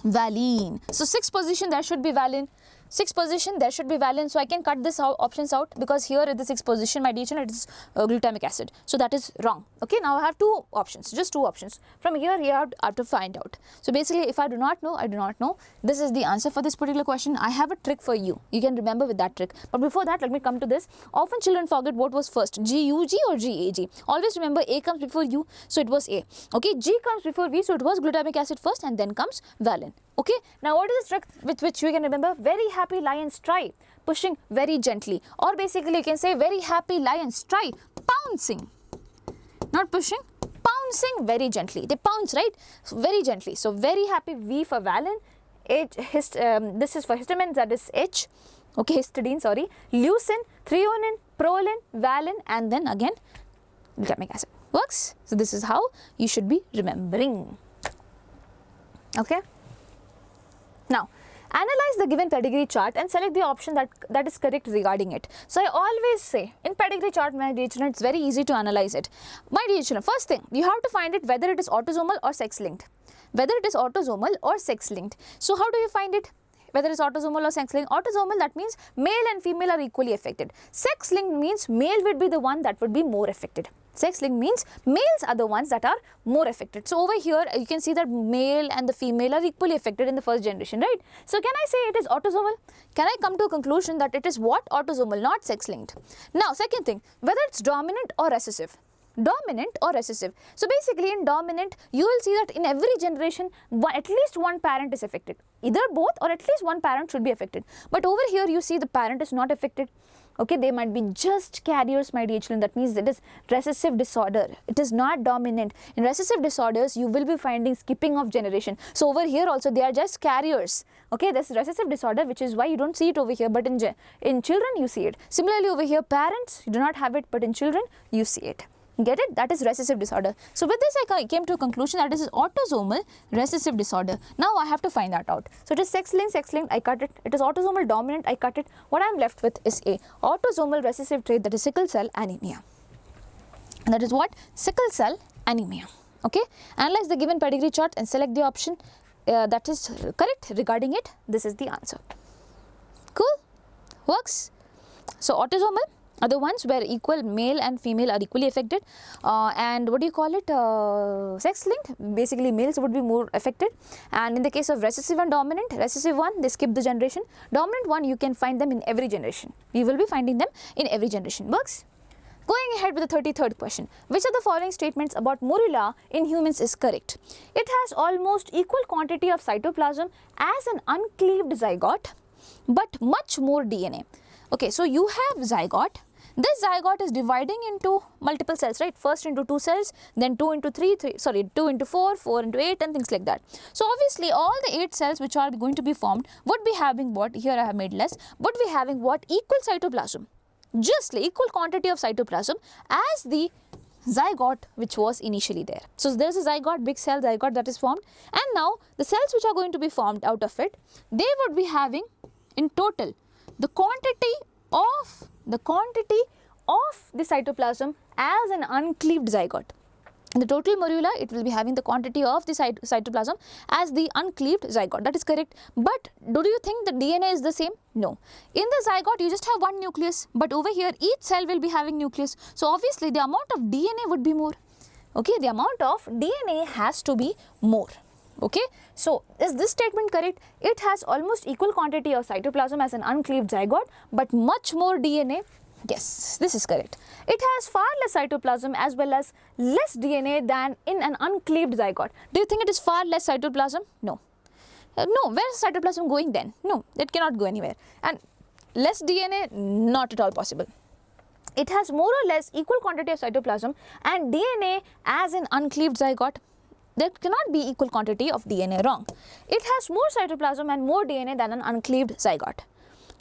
valine. So 6th position there should be valine. 6th position there should be valine, so I can cut this options out because here at the 6th position my dear children it is glutamic acid, so that is wrong. Okay, now I have two options, just two options. From here you have to find out. So basically if I do not know, I do not know. This is the answer for this particular question. I have a trick for you. You can remember with that trick. But before that, let me come to this. Often children forget what was first, GUG or GAG. Always remember A comes before U, so it was A. Okay, G comes before V, so it was glutamic acid first and then comes valine. Okay, now what is the trick with which you can remember? Very happy lions try, pushing very gently, or basically you can say very happy lions try, pouncing, not pushing, pouncing very gently. They pounce, right? So very gently. So very happy, V for valine, this is for histamine, that is H, okay, histidine, sorry, leucine, threonine, proline, valine, and then again glutamic acid. Works? So this is how you should be remembering. Okay. Now, analyze the given pedigree chart and select the option that is correct regarding it. So I always say in pedigree chart, my dear children, it's very easy to analyze it. My dear children, first thing, you have to find it whether it is autosomal or sex linked. Whether it is autosomal or sex linked. So how do you find it? Whether it's autosomal or sex linked. Autosomal, that means male and female are equally affected. Sex linked means male would be the one that would be more affected. Sex linked means males are the ones that are more affected. So over here you can see that male and the female are equally affected in the first generation, right? So can I say it is autosomal? Can I come to a conclusion that it is what? Autosomal, not sex linked. Now second thing, whether it's dominant or recessive. Dominant or recessive. So basically in dominant you will see that in every generation at least one parent is affected. Either both or at least one parent should be affected. But over here you see the parent is not affected. Okay, they might be just carriers, my dear children. That means it is recessive disorder. It is not dominant. In recessive disorders, you will be finding skipping of generation. So over here also they are just carriers. Okay, this is recessive disorder, which is why you don't see it over here, but in children you see it. Similarly over here, parents, you do not have it, but in children you see it. Get it? That is recessive disorder. So with this I came to a conclusion that this is autosomal recessive disorder. Now I have to find that out. So it is sex linked, I cut it. It is autosomal dominant, I cut it. What I am left with is a autosomal recessive trait, that is sickle cell anemia. And that is what? Sickle cell anemia. Okay, analyze the given pedigree chart and select the option that is correct regarding it. This is the answer. Cool, works. So autosomal are the ones where equal male and female are equally affected, and what do you call it, sex linked, basically males would be more affected. And in the case of recessive and dominant, recessive one they skip the generation, dominant one you can find them in every generation. We will be finding them in every generation. Works. Going ahead with the 33rd question, which of the following statements about morula in humans is correct? It has almost equal quantity of cytoplasm as an uncleaved zygote, but much more DNA. Okay, so you have zygote. This zygote is dividing into multiple cells, right? First into 2 cells, then 2 into 2 into 4, 4 into 8 and things like that. So obviously all the 8 cells which are going to be formed would be having what, here I have made less, would be having what, equal cytoplasm. Just equal quantity of cytoplasm as the zygote which was initially there. So there is a zygote, big cell zygote that is formed, and now the cells which are going to be formed out of it, they would be having in total the quantity of the cytoplasm as an uncleaved zygote. In the total morula, it will be having the quantity of the cytoplasm as the uncleaved zygote. That is correct. But do you think the DNA is the same? No. In the zygote, you just have one nucleus. But over here, each cell will be having nucleus. So obviously, the amount of DNA would be more. Okay, the amount of DNA has to be more. Okay, so is this statement correct? It has almost equal quantity of cytoplasm as an uncleaved zygote, but much more DNA. Yes, this is correct. It has far less cytoplasm as well as less DNA than in an uncleaved zygote. Do you think it is far less cytoplasm? No. No, where is cytoplasm going then? No, it cannot go anywhere. And less DNA, not at all possible. It has more or less equal quantity of cytoplasm and DNA as an uncleaved zygote. There cannot be equal quantity of DNA, wrong. It has more cytoplasm and more DNA than an uncleaved zygote.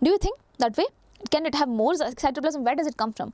Do you think that way? Can it have more cytoplasm? Where does it come from?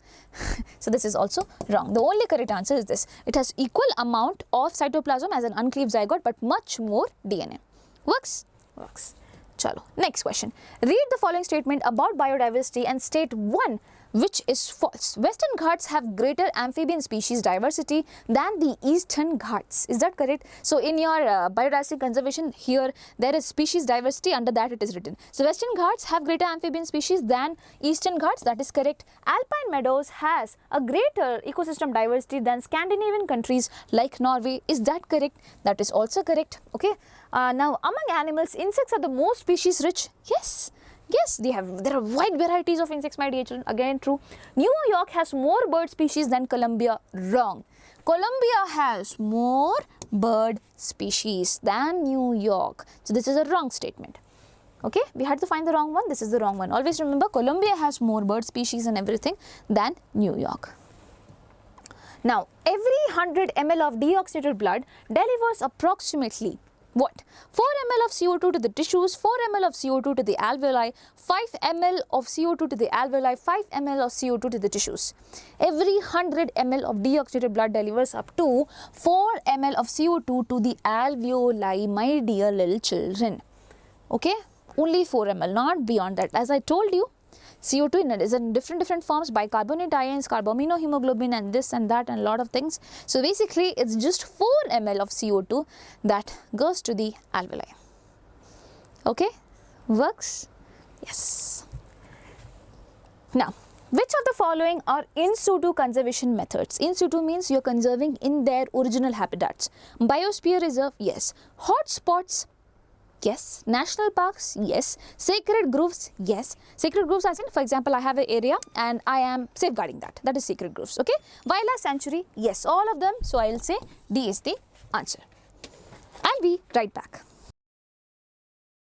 So this is also wrong. The only correct answer is this. It has equal amount of cytoplasm as an uncleaved zygote but much more DNA. Works? Works. Chalo. Next question. Read the following statement about biodiversity and state one which is false. Western Ghats have greater amphibian species diversity than the Eastern Ghats. Is that correct? So in your biodiversity conservation, here there is species diversity, under that it is written. So Western Ghats have greater amphibian species than Eastern Ghats. That is correct. Alpine meadows has a greater ecosystem diversity than Scandinavian countries like Norway. Is that correct? That is also correct. Okay. Now among animals, insects are the most species rich. Yes. Yes, there are wide varieties of insects, my dear children. Again, true. New York has more bird species than Colombia. Wrong. Colombia has more bird species than New York. So this is a wrong statement. Okay, we had to find the wrong one. This is the wrong one. Always remember, Colombia has more bird species and everything than New York. Now, every 100 ml of deoxygenated blood delivers approximately what? 4 ml of CO2 to the tissues, 4 ml of CO2 to the alveoli, 5 ml of CO2 to the alveoli, 5 ml of CO2 to the tissues. Every 100 ml of deoxygenated blood delivers up to 4 ml of CO2 to the alveoli, my dear little children. Okay? Only 4 ml, not beyond that. As I told you, CO2 is in different forms, bicarbonate ions, carbaminohemoglobin and this and that and a lot of things. So basically it's just 4 ml of CO2 that goes to the alveoli. Okay, works? Yes. Now, which of the following are in situ conservation methods? In situ means you are conserving in their original habitats. Biosphere reserve, yes. Hotspots, yes. National parks, yes. Sacred groves, yes. Sacred groves as in, for example, I have an area and I am safeguarding that. That is sacred groves, okay. Wildlife sanctuary, yes. All of them. So I will say D is the answer. I'll be right back.